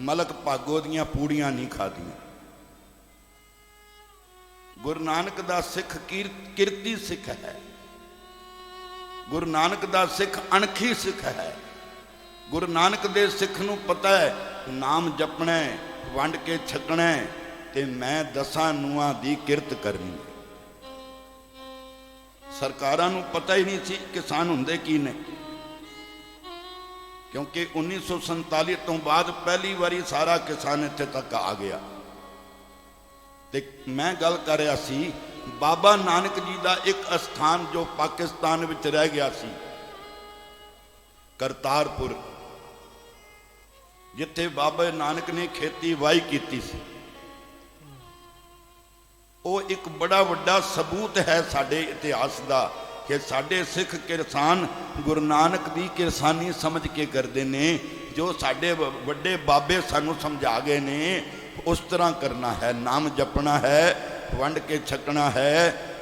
मलक भागो दियां पूड़ियां नहीं खादियां। गुरु नानक दा सिख किरती सिख है। गुरु नानक दा सिख अणखी सिख है। गुरु नानक दे सिख नूं पता है नाम जपना है, वंड के छकना है, ते मैं 10 ਨੂਆਂ ਦੀ किरत करनी। सरकारां नूं पता ही नहीं सी किसान हुंदे की ने, क्योंकि 1947 तो बाद पहली बारी सारा किसान इत्थे तक आ गया। ते मैं गल कर रहा सी बाबा नानक जी का एक स्थान जो पाकिस्तान विच रह गया सी, करतारपुर, जिथे बाबा नानक ने खेती वाही की सी। वो एक बड़ा वड्डा सबूत है साडे इतिहास का कि साडे सिख किसान गुरु नानक की किसानी समझ के करते ने। जो साडे वड्डे बाबे सानू समझा गए ने उस तरह करना है। नाम जपना है, वंड के छकना है,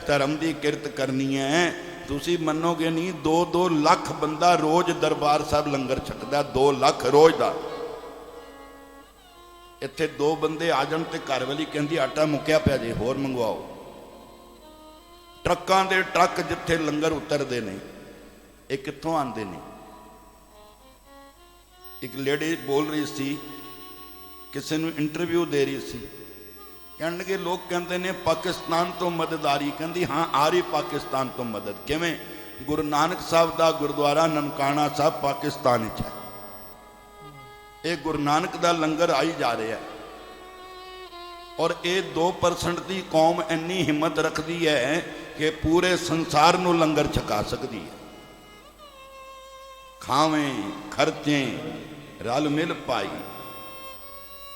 धर्म की किरत करनी है। ਤੁਸੀਂ ਮੰਨੋਗੇ ਨਹੀਂ, 2-2 ਲੱਖ ਬੰਦਾ ਰੋਜ਼ ਦਰਬਾਰ ਸਾਹਿਬ ਲੰਗਰ ਛਕਦਾ, 2 ਲੱਖ ਰੋਜ਼ ਦਾ। ਇੱਥੇ 2 ਬੰਦੇ ਆ ਜਾਣ ਤੇ ਘਰ ਵਾਲੀ ਕਹਿੰਦੀ ਆਟਾ ਮੁੱਕਿਆ ਪਿਆ ਜੇ, ਹੋਰ ਮੰਗਵਾਓ। ਟਰੱਕਾਂ ਦੇ ਟਰੱਕ ਜਿੱਥੇ ਲੰਗਰ ਉਤਰਦੇ ਨੇ, ਇਹ ਕਿੱਥੋਂ ਆਉਂਦੇ ਨੇ? ਇੱਕ ਲੇਡੀ ਬੋਲ ਰਹੀ ਸੀ, ਕਿਸੇ ਨੂੰ ਇੰਟਰਵਿਊ ਦੇ ਰਹੀ ਸੀ, ਕਹਿਣਗੇ ਲੋਕ ਕਹਿੰਦੇ ਨੇ ਪਾਕਿਸਤਾਨ ਤੋਂ ਮਦਦ ਆ ਰਹੀ, ਕਹਿੰਦੀ ਹਾਂ ਆ ਰਹੀ ਪਾਕਿਸਤਾਨ ਤੋਂ ਮਦਦ। ਕਿਵੇਂ? ਗੁਰੂ ਨਾਨਕ ਸਾਹਿਬ ਦਾ ਗੁਰਦੁਆਰਾ ਨਨਕਾਣਾ ਸਾਹਿਬ ਪਾਕਿਸਤਾਨ ਵਿੱਚ ਹੈ, ਇਹ ਗੁਰੂ ਨਾਨਕ ਦਾ ਲੰਗਰ ਆਈ ਜਾ ਰਿਹਾ ਹੈ। ਔਰ ਇਹ 2% ਦੀ ਕੌਮ ਇੰਨੀ ਹਿੰਮਤ ਰੱਖਦੀ ਹੈ ਕਿ ਪੂਰੇ ਸੰਸਾਰ ਨੂੰ ਲੰਗਰ ਛਕਾ ਸਕਦੀ ਹੈ। ਖਾਵੇਂ ਖਰਚੇ ਰਲ ਮਿਲ ਪਾਈ,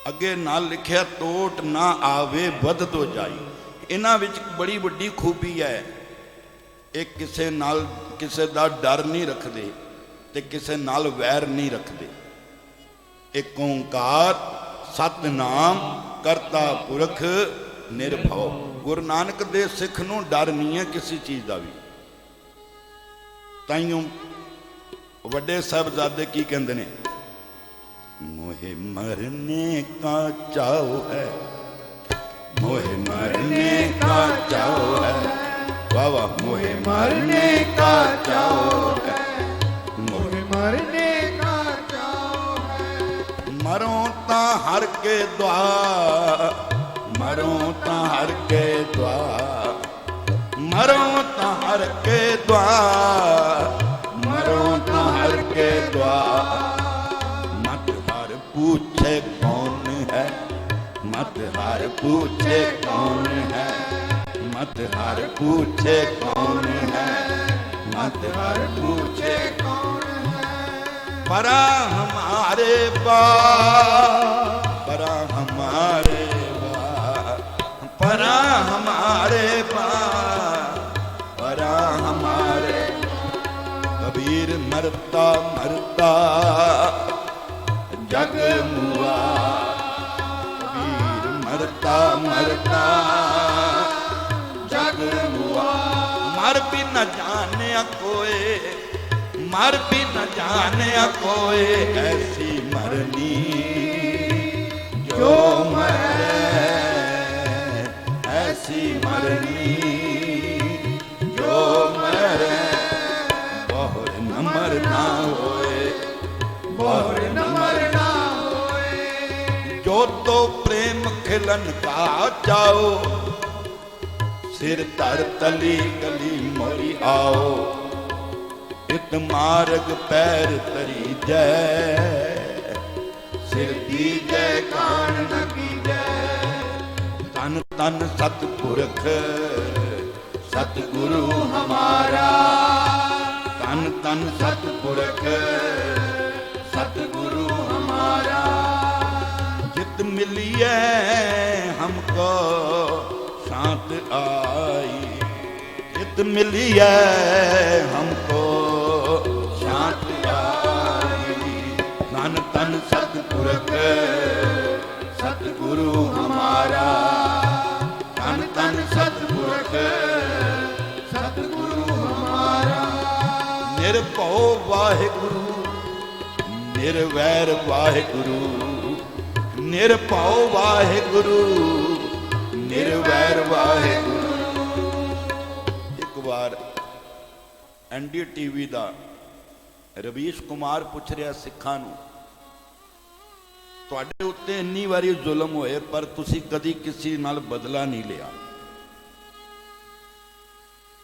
ਅੱਗੇ ਨਾਲ ਲਿਖਿਆ ਟੋਟ ਨਾ ਆਵੇ ਵੱਧ ਤੋਂ ਜਾਈ। ਇਹਨਾਂ ਵਿੱਚ ਬੜੀ ਵੱਡੀ ਖੂਬੀ ਹੈ, ਇਹ ਕਿਸੇ ਨਾਲ ਕਿਸੇ ਦਾ ਡਰ ਨਹੀਂ ਰੱਖਦੇ ਤੇ ਕਿਸੇ ਨਾਲ ਵੈਰ ਨਹੀਂ ਰੱਖਦੇ। ਇੱਕ ਓਂਕਾਰ ਸਤਿਨਾਮ ਕਰਤਾ ਪੁਰਖ ਨਿਰਭਉ। ਗੁਰੂ ਨਾਨਕ ਦੇ ਸਿੱਖ ਨੂੰ ਡਰ ਨਹੀਂ ਹੈ ਕਿਸੇ ਚੀਜ਼ ਦਾ ਵੀ। ਤਾਈਓ ਵੱਡੇ ਸਾਹਿਬਜ਼ਾਦੇ ਕੀ ਕਹਿੰਦੇ ਨੇ? मोहे मरने का चाव है, मोहे मरने का चाव है, वाह वाह। मोहे मरने का चाव है, मोहे मरने का चाव है। मरो ता हर के द्वार, मरो ता हर के द्वार, मरो ता हर के द्वार, मरो ता हर के द्वार। पूछे कौन है, मत हर पूछे कौन है, मत हर पूछे कौन है, मत हर पूछे कौन है। परा हमारे बाप, परा हमारे बाप, परा हमारे बाप, परा हमारे। कबीर मरता मरता जग मुआ, कबीर मरता मरता जग मुआ। मर भी न जाने कोई, मर भी न जाने कोई, ऐसी मरनी जो मरे, ऐसी मरनी जो मरे। बहुर न मरना होए, बहुर न मरना, जो तो प्रेम खिलन का जाओ, सिर तर तली गली मोरी आओ। इत मार्ग पैर तरी जय, सिर दी जय कान न की जय। तन तन सतपुरख सतगुरु हमारा, तन तन सतपुरख सतगुरु हमारा। जित मिलिए हमको शांत आई, जित मिलिए हमको शांत आई। तन तन सतपुरख सतगुरु हमारा, तन तन सतपुरख सतगुरु हमारा। निरभਉ वाहिगुरु, निर्वैर वाहिगुरु, निरभਉ वाहिगुरु, निर्वैर वाहिगुरु। एक बार NDTV ਦਾ ਰਵੀਸ਼ ਕੁਮਾਰ ਪੁੱਛ ਰਿਹਾ ਸਿੱਖਾਂ ਨੂੰ, ਤੁਹਾਡੇ ਉੱਤੇ ਇੰਨੀ ਵਾਰੀ ਜ਼ੁਲਮ ਹੋਏ ਪਰ ਤੁਸੀਂ ਕਦੀ ਕਿਸੇ ਨਾਲ ਬਦਲਾ ਨਹੀਂ ਲਿਆ।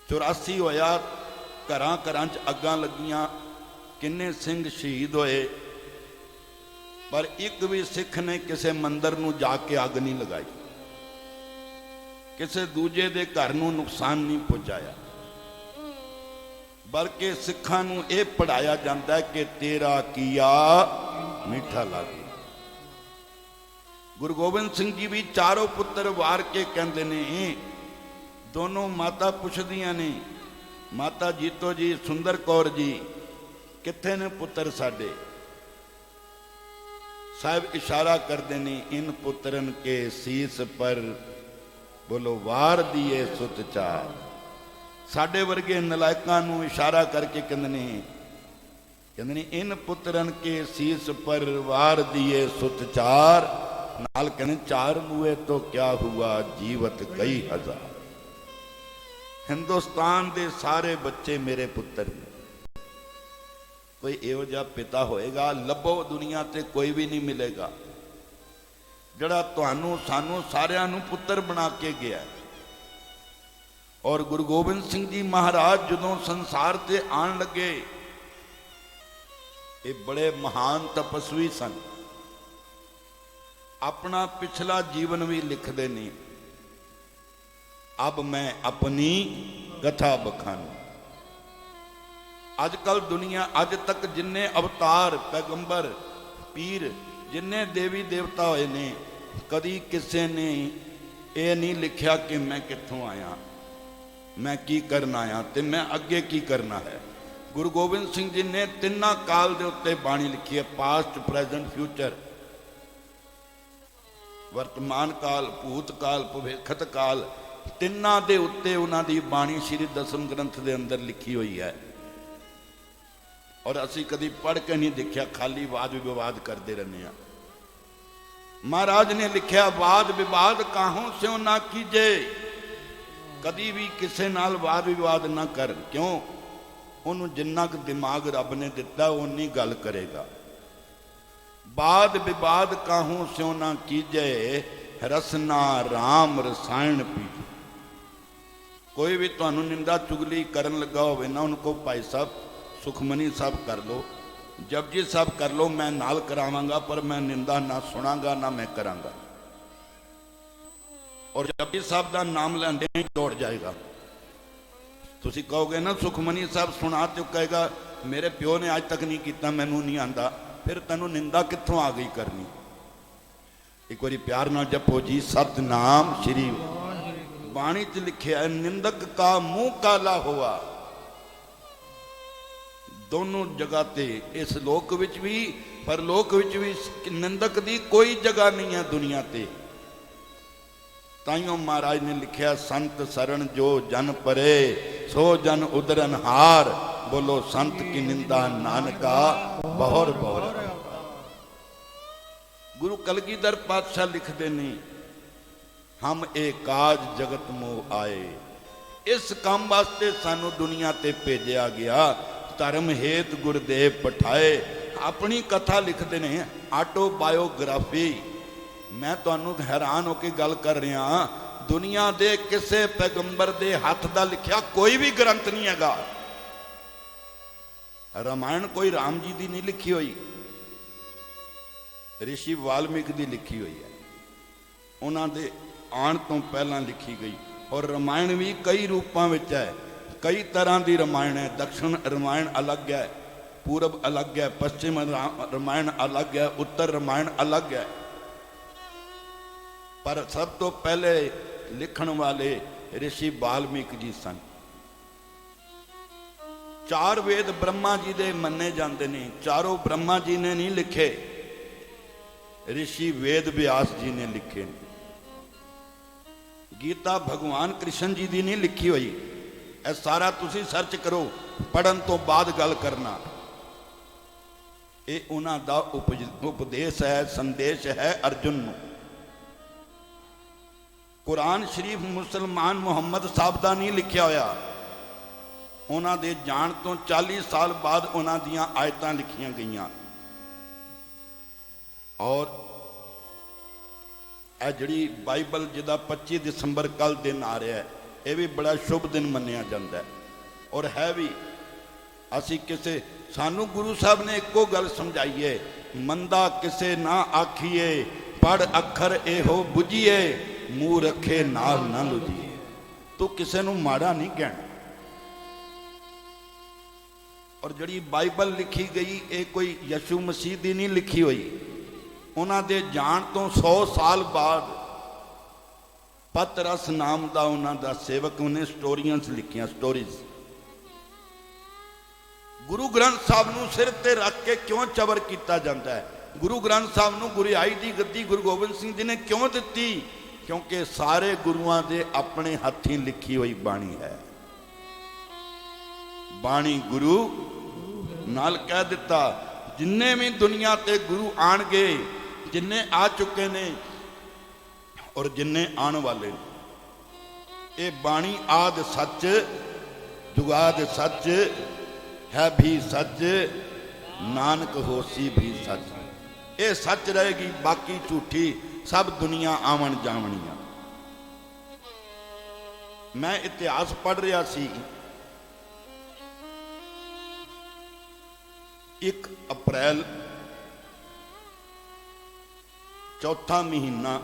84 ਹੋਇਆ, ਘਰਾਂ ਘਰਾਂ 'ਚ ਅੱਗਾਂ ਲੱਗੀਆਂ, ਕਿੰਨੇ ਸਿੰਘ ਸ਼ਹੀਦ ਹੋਏ, ਪਰ ਇੱਕ ਵੀ ਸਿੱਖ ਨੇ ਕਿਸੇ ਮੰਦਰ ਨੂੰ ਜਾ ਕੇ ਅੱਗ ਨਹੀਂ ਲਗਾਈ, ਕਿਸੇ ਦੂਜੇ ਦੇ ਘਰ ਨੂੰ ਨੁਕਸਾਨ ਨਹੀਂ ਪਹੁੰਚਾਇਆ। ਬਲਕਿ ਸਿੱਖਾਂ ਨੂੰ ਇਹ ਪੜਾਇਆ ਜਾਂਦਾ ਹੈ ਕਿ ਤੇਰਾ ਕੀਆ ਮਿੱਠਾ ਲਾਗੇ। ਗੁਰੂ ਗੋਬਿੰਦ ਸਿੰਘ ਜੀ ਵੀ ਚਾਰੋਂ ਪੁੱਤਰ ਵਾਰ ਕੇ ਕਹਿੰਦੇ ਨੇ, ਦੋਨੋਂ ਮਾਤਾ ਪੁੱਛਦੀਆਂ ਨੇ, ਮਾਤਾ ਜੀਤੋ ਜੀ, ਸੁੰਦਰ ਕੌਰ ਜੀ, ਕਿੱਥੇ ਨੇ ਪੁੱਤਰ ਸਾਡੇ? ਸਾਹਿਬ ਇਸ਼ਾਰਾ ਕਰਦੇ ਨੇ, ਇਨ ਪੁੱਤਰਨ ਕੇ ਸੀਸ ਪਰ ਬੋਲੋ ਵਾਰ ਦੀਏ ਸੁਤ ਚਾਰ। ਸਾਡੇ ਵਰਗੇ ਨਲਾਇਕਾਂ ਨੂੰ ਇਸ਼ਾਰਾ ਕਰਕੇ ਕਹਿੰਦੇ ਨੇ ਇਨ ਪੁੱਤਰਨ ਕੇ ਸੀਸ ਪਰ ਵਾਰ ਦੀਏ ਸੁਤ ਚਾਰ, ਨਾਲ ਕਹਿੰਦੇ ਚਾਰ ਮੂਏ ਤੋਂ ਕਿਆ ਹੁਆ ਜੀਵਤ ਕਈ ਹਜ਼ਾਰ। ਹਿੰਦੁਸਤਾਨ ਦੇ ਸਾਰੇ ਬੱਚੇ ਮੇਰੇ ਪੁੱਤਰ ਨੇ। ਕੋਈ ਇਹੋ ਜਿਹਾ ਪਿਤਾ ਹੋਏਗਾ, ਲੱਭੋ ਦੁਨੀਆ ਤੇ ਕੋਈ ਵੀ ਨਹੀਂ ਮਿਲੇਗਾ, ਜਿਹੜਾ ਤੁਹਾਨੂੰ ਸਾਨੂੰ ਸਾਰਿਆਂ ਨੂੰ ਪੁੱਤਰ ਬਣਾ ਕੇ ਗਿਆ। ਔਰ ਗੁਰੂ ਗੋਬਿੰਦ ਸਿੰਘ ਜੀ ਮਹਾਰਾਜ ਜਦੋਂ ਸੰਸਾਰ ਤੇ ਆਣ ਲੱਗੇ, ਇਹ ਬੜੇ ਮਹਾਨ ਤਪਸਵੀ ਸਨ। ਆਪਣਾ ਪਿਛਲਾ ਜੀਵਨ ਵੀ ਲਿਖਦੇ ਨੇ, ਅਬ ਮੈਂ ਆਪਣੀ ਕਥਾ ਬਖਾਨੂ। ਅੱਜ ਕੱਲ ਦੁਨੀਆ, ਅੱਜ ਤੱਕ ਜਿੰਨੇ ਅਵਤਾਰ, ਪੈਗੰਬਰ, ਪੀਰ, ਜਿੰਨੇ ਦੇਵੀ ਦੇਵਤਾ ਹੋਏ ਨੇ, ਕਦੀ ਕਿਸੇ ਨੇ ਇਹ ਨਹੀਂ ਲਿਖਿਆ ਕਿ ਮੈਂ ਕਿੱਥੋਂ ਆਇਆ, ਮੈਂ ਕੀ ਕਰਨ ਆਇਆ ਤੇ ਮੈਂ ਅੱਗੇ ਕੀ ਕਰਨਾ ਹੈ। ਗੁਰੂ ਗੋਬਿੰਦ ਸਿੰਘ ਜੀ ਨੇ ਤਿੰਨਾਂ ਕਾਲ ਦੇ ਉੱਤੇ ਬਾਣੀ ਲਿਖੀ ਹੈ, ਪਾਸਟ, ਪ੍ਰੈਜ਼ੈਂਟ, ਫਿਊਚਰ। ਵਰਤਮਾਨ ਕਾਲ, ਭੂਤ ਕਾਲ, ਭਵਿੱਖਤ ਕਾਲ, ਤਿੰਨਾਂ ਦੇ ਉੱਤੇ ਉਹਨਾਂ ਦੀ ਬਾਣੀ ਸ਼੍ਰੀ ਦਸਮ ਗ੍ਰੰਥ ਦੇ ਅੰਦਰ ਲਿਖੀ ਹੋਈ ਹੈ। ਔਰ ਅਸੀਂ ਕਦੀ ਪੜ੍ਹ ਕੇ ਨਹੀਂ ਦੇਖਿਆ, ਖਾਲੀ ਵਾਦ ਵਿਵਾਦ ਕਰਦੇ ਰਹਿੰਦੇ ਹਾਂ। ਮਹਾਰਾਜ ਨੇ ਲਿਖਿਆ, ਵਾਦ ਵਿਵਾਦ ਕਾਹੋਂ ਸਿਓ ਨਾ ਕੀਜੇ। ਕਦੀ ਵੀ ਕਿਸੇ ਨਾਲ ਵਾਦ ਵਿਵਾਦ ਨਾ ਕਰ। ਕਿਉਂ? ਉਹਨੂੰ ਜਿੰਨਾ ਕੁ ਦਿਮਾਗ ਰੱਬ ਨੇ ਦਿੱਤਾ ਉਨੀ ਗੱਲ ਕਰੇਗਾ। ਵਾਦ ਵਿਵਾਦ ਕਾਹੋਂ ਸਿਓ ਨਾ ਕੀਜੇ, ਰਸਨਾ ਰਾਮ ਰਸਾਇਣ ਪੀਜੇ। ਕੋਈ ਵੀ ਤੁਹਾਨੂੰ ਨਿੰਦਾ ਚੁਗਲੀ ਕਰਨ ਲੱਗਾ ਹੋਵੇ ਨਾ, ਉਹਨੂੰ ਕਹੋ ਭਾਈ ਸਾਹਿਬ ਸੁਖਮਨੀ ਸਾਹਿਬ ਕਰ ਲੋ, ਜਪਜੀ ਸਾਹਿਬ ਕਰ ਲੋ, ਮੈਂ ਨਾਲ ਕਰਾਵਾਂਗਾ, ਪਰ ਮੈਂ ਨਿੰਦਾ ਨਾ ਸੁਣਾਂਗਾ ਨਾ ਮੈਂ ਕਰਾਂਗਾ। ਔਰ ਜਪਜੀ ਸਾਹਿਬ ਦਾ ਨਾਮ ਲੈਂਦੇ ਹੀ ਦੌੜ ਜਾਏਗਾ। ਤੁਸੀਂ ਕਹੋਗੇ ਨਾ ਸੁਖਮਨੀ ਸਾਹਿਬ ਸੁਣਾ, ਤੇ ਉਹ ਕਹੇਗਾ ਮੇਰੇ ਪਿਓ ਨੇ ਅੱਜ ਤੱਕ ਨਹੀਂ ਕੀਤਾ, ਮੈਨੂੰ ਨਹੀਂ ਆਂਦਾ। ਫਿਰ ਤੈਨੂੰ ਨਿੰਦਾ ਕਿੱਥੋਂ ਆ ਗਈ ਕਰਨੀ? ਇੱਕ ਵਾਰੀ ਪਿਆਰ ਨਾਲ ਜਪੋ ਜੀ, ਸਤਨਾਮ ਸ਼੍ਰੀ। ਬਾਣੀ 'ਚ ਲਿਖਿਆ, ਨਿੰਦਕ ਕਾ ਮੂੰਹ ਕਾਲਾ ਹੋਆ। ਦੋਨੋਂ ਜਗ੍ਹਾ ਤੇ, ਇਸ ਲੋਕ ਵਿੱਚ ਵੀ ਪਰਲੋਕ ਵਿੱਚ ਵੀ, ਨਿੰਦਕ ਦੀ ਕੋਈ ਜਗ੍ਹਾ ਨਹੀਂ ਹੈ ਦੁਨੀਆ ਤੇ। ਤਾਈਓ ਮਹਾਰਾਜ ਨੇ ਲਿਖਿਆ, ਸੰਤ ਸਰਣ ਜੋ ਜਨ ਪਰੇ, ਸੋ ਜਨ ਉਦਰਨ ਹਾਰ। ਬੋਲੋ ਸੰਤ ਕੀ ਨਿੰਦਾ ਨਾਨਕਾ ਬਹੁਰ ਬਹੁਰ। ਗੁਰੂ ਕਲਗੀਧਰ ਪਾਤਸ਼ਾਹ ਲਿਖਦੇ ਨੇ, ਹਮ ਇਹ ਕਾਜ ਜਗਤ ਮੋਹ ਆਏ। ਇਸ ਕੰਮ ਵਾਸਤੇ ਸਾਨੂੰ ਦੁਨੀਆ ਤੇ ਭੇਜਿਆ ਗਿਆ, ਧਰਮ ਹੇਤ ਗੁਰਦੇਵ ਪਠਾਏ। ਆਪਣੀ ਕਥਾ ਲਿਖਦੇ ਨੇ, ਆਟੋਬਾਇਓਗ੍ਰਾਫੀ। ਮੈਂ ਤੁਹਾਨੂੰ ਹੈਰਾਨ ਹੋ ਕੇ ਗੱਲ ਕਰ ਰਿਹਾ, ਦੁਨੀਆ ਦੇ ਕਿਸੇ ਪੈਗੰਬਰ ਦੇ ਹੱਥ ਦਾ ਲਿਖਿਆ ਕੋਈ ਵੀ ਗ੍ਰੰਥ ਨਹੀਂ ਹੈਗਾ। ਰਾਮਾਇਣ ਕੋਈ ਰਾਮ ਜੀ ਦੀ ਨਹੀਂ ਲਿਖੀ ਹੋਈ, ਰਿਸ਼ੀ ਵਾਲਮੀਕ ਦੀ ਲਿਖੀ ਹੋਈ ਹੈ। ਉਹਨਾਂ ਦੇ ਆਉਣ ਤੋਂ ਪਹਿਲਾਂ ਲਿਖੀ ਗਈ। ਔਰ ਰਾਮਾਇਣ ਵੀ ਕਈ ਰੂਪਾਂ ਵਿੱਚ ਹੈ, ਕਈ ਤਰ੍ਹਾਂ ਦੀ ਰਾਮਾਇਣ ਹੈ। ਦਕਸ਼ਣ ਰਾਮਾਇਣ ਅਲੱਗ ਹੈ, ਪੂਰਬ ਅਲੱਗ ਹੈ, ਪश्चिम ਰਾਮਾਇਣ ਅਲੱਗ ਹੈ, ਉੱਤਰ ਰਾਮਾਇਣ ਅਲੱਗ ਹੈ। ਪਰ ਸਭ ਤੋਂ ਪਹਿਲੇ ਲਿਖਣ ਵਾਲੇ ਰਿਸ਼ੀ ਵਾਲਮੀਕ ਜੀ ਸਨ। ਚਾਰ ਵੇਦ ਬ੍ਰਹਮਾ ਜੀ ਦੇ ਮੰਨੇ ਜਾਂਦੇ ਨੇ, ਚਾਰੋਂ ਬ੍ਰਹਮਾ ਜੀ ਨੇ ਨਹੀਂ ਲਿਖੇ, ਰਿਸ਼ੀ ਵੇਦ ਵਿਆਸ ਜੀ ਨੇ ਲਿਖੇ ਨੇ। ਗੀਤਾ ਭਗਵਾਨ ਕ੍ਰਿਸ਼ਨ ਜੀ ਦੀ ਨਹੀਂ ਲਿਖੀ ਹੋਈ। ਇਹ ਸਾਰਾ ਤੁਸੀਂ ਸਰਚ ਕਰੋ, ਪੜਨ ਤੋਂ ਬਾਅਦ ਗੱਲ ਕਰਨਾ। ਇਹ ਉਹਨਾਂ ਦਾ ਉਪਦੇਸ਼ ਹੈ, ਸੰਦੇਸ਼ ਹੈ ਅਰਜੁਨ ਨੂੰ। ਕੁਰਾਨ ਸ਼ਰੀਫ ਮੁਸਲਮਾਨ ਮੁਹੰਮਦ ਸਾਹਿਬ ਦਾ ਨਹੀਂ ਲਿਖਿਆ ਹੋਇਆ। ਉਹਨਾਂ ਦੇ ਜਾਣ ਤੋਂ 40 ਸਾਲ ਬਾਅਦ ਉਹਨਾਂ ਦੀਆਂ ਆਇਤਾਂ ਲਿਖੀਆਂ ਗਈਆਂ। ਔਰ ਇਹ ਜਿਹੜੀ ਬਾਈਬਲ ਜਿਹਦਾ 25 ਦਸੰਬਰ ਕੱਲ ਦਿਨ ਆ ਰਿਹਾ ਹੈ, ਇਹ ਵੀ ਬੜਾ ਸ਼ੁਭ ਦਿਨ ਮੰਨਿਆ ਜਾਂਦਾ ਹੈ। ਔਰ ਹੈ ਵੀ। ਅਸੀਂ ਕਿਸੇ, ਸਾਨੂੰ ਗੁਰੂ ਸਾਹਿਬ ਨੇ ਇੱਕੋ ਗੱਲ ਸਮਝਾਈਏ, ਮੰਦਾ ਕਿਸੇ ਨਾ ਆਖੀਏ, ਪੜ ਅੱਖਰ ਇਹੋ ਬੁਝੀਏ, ਮੂੰਹ ਰੱਖੇ ਨਾਲ ਨਾ ਲੁਝੀਏ। ਤੂੰ ਕਿਸੇ ਨੂੰ ਮਾੜਾ ਨਹੀਂ ਕਹਿਣਾ। ਔਰ ਜਿਹੜੀ ਬਾਈਬਲ ਲਿਖੀ ਗਈ, ਇਹ ਕੋਈ ਯਸ਼ੂ ਮਸੀਹ ਦੀ ਨਹੀਂ ਲਿਖੀ ਹੋਈ। ਉਹਨਾਂ ਦੇ ਜਾਣ ਤੋਂ 100 ਸਾਲ ਬਾਅਦ ਪਤਰਸ ਨਾਮ ਦਾ ਉਹਨਾਂ ਦਾ ਸੇਵਕ, ਉਹਨੇ ਸਟੋਰੀਆਂ ਲਿਖੀਆਂ, ਸਟੋਰੀਜ਼। ਗੁਰੂ ਗ੍ਰੰਥ ਸਾਹਿਬ ਨੂੰ ਸਿਰ ਤੇ ਰੱਖ ਕੇ ਕਿਉਂ ਚਬਰ ਕੀਤਾ ਜਾਂਦਾ ਹੈ? ਗੁਰੂ ਗ੍ਰੰਥ ਸਾਹਿਬ ਨੂੰ ਗੁਰਿਆਈ ਦੀ ਗੱਦੀ ਗੁਰੂ ਗੋਬਿੰਦ ਸਿੰਘ ਜੀ ਨੇ ਕਿਉਂ ਦਿੱਤੀ? ਕਿਉਂਕਿ ਸਾਰੇ ਗੁਰੂਆਂ ਦੇ ਆਪਣੇ ਹੱਥੀਂ ਲਿਖੀ ਹੋਈ ਬਾਣੀ ਹੈ। ਬਾਣੀ ਗੁਰੂ ਨਾਲ ਕਹਿ ਦਿੱਤਾ। ਜਿੰਨੇ ਵੀ ਦੁਨੀਆ ਤੇ ਗੁਰੂ ਆਣਗੇ, ਜਿੰਨੇ ਆ ਚੁੱਕੇ ਨੇ ਔਰ ਜਿੰਨੇ ਆਉਣ ਵਾਲੇ ਨੇ, ਇਹ ਬਾਣੀ ਆਦ ਸੱਚ ਜੁਗਾਦ ਸੱਚ ਹੈ ਵੀ ਸੱਚ, ਨਾਨਕ ਹੋਸੀ ਵੀ ਸੱਚ। ਇਹ ਸੱਚ ਰਹੇਗੀ, ਬਾਕੀ ਝੂਠੀ ਸਭ ਦੁਨੀਆ ਆਵਣ ਜਾਵਣੀਆਂ। ਮੈਂ ਇਤਿਹਾਸ ਪੜ੍ਹ ਰਿਹਾ ਸੀ, 1 ਅਪ੍ਰੈਲ ਚੌਥਾ ਮਹੀਨਾ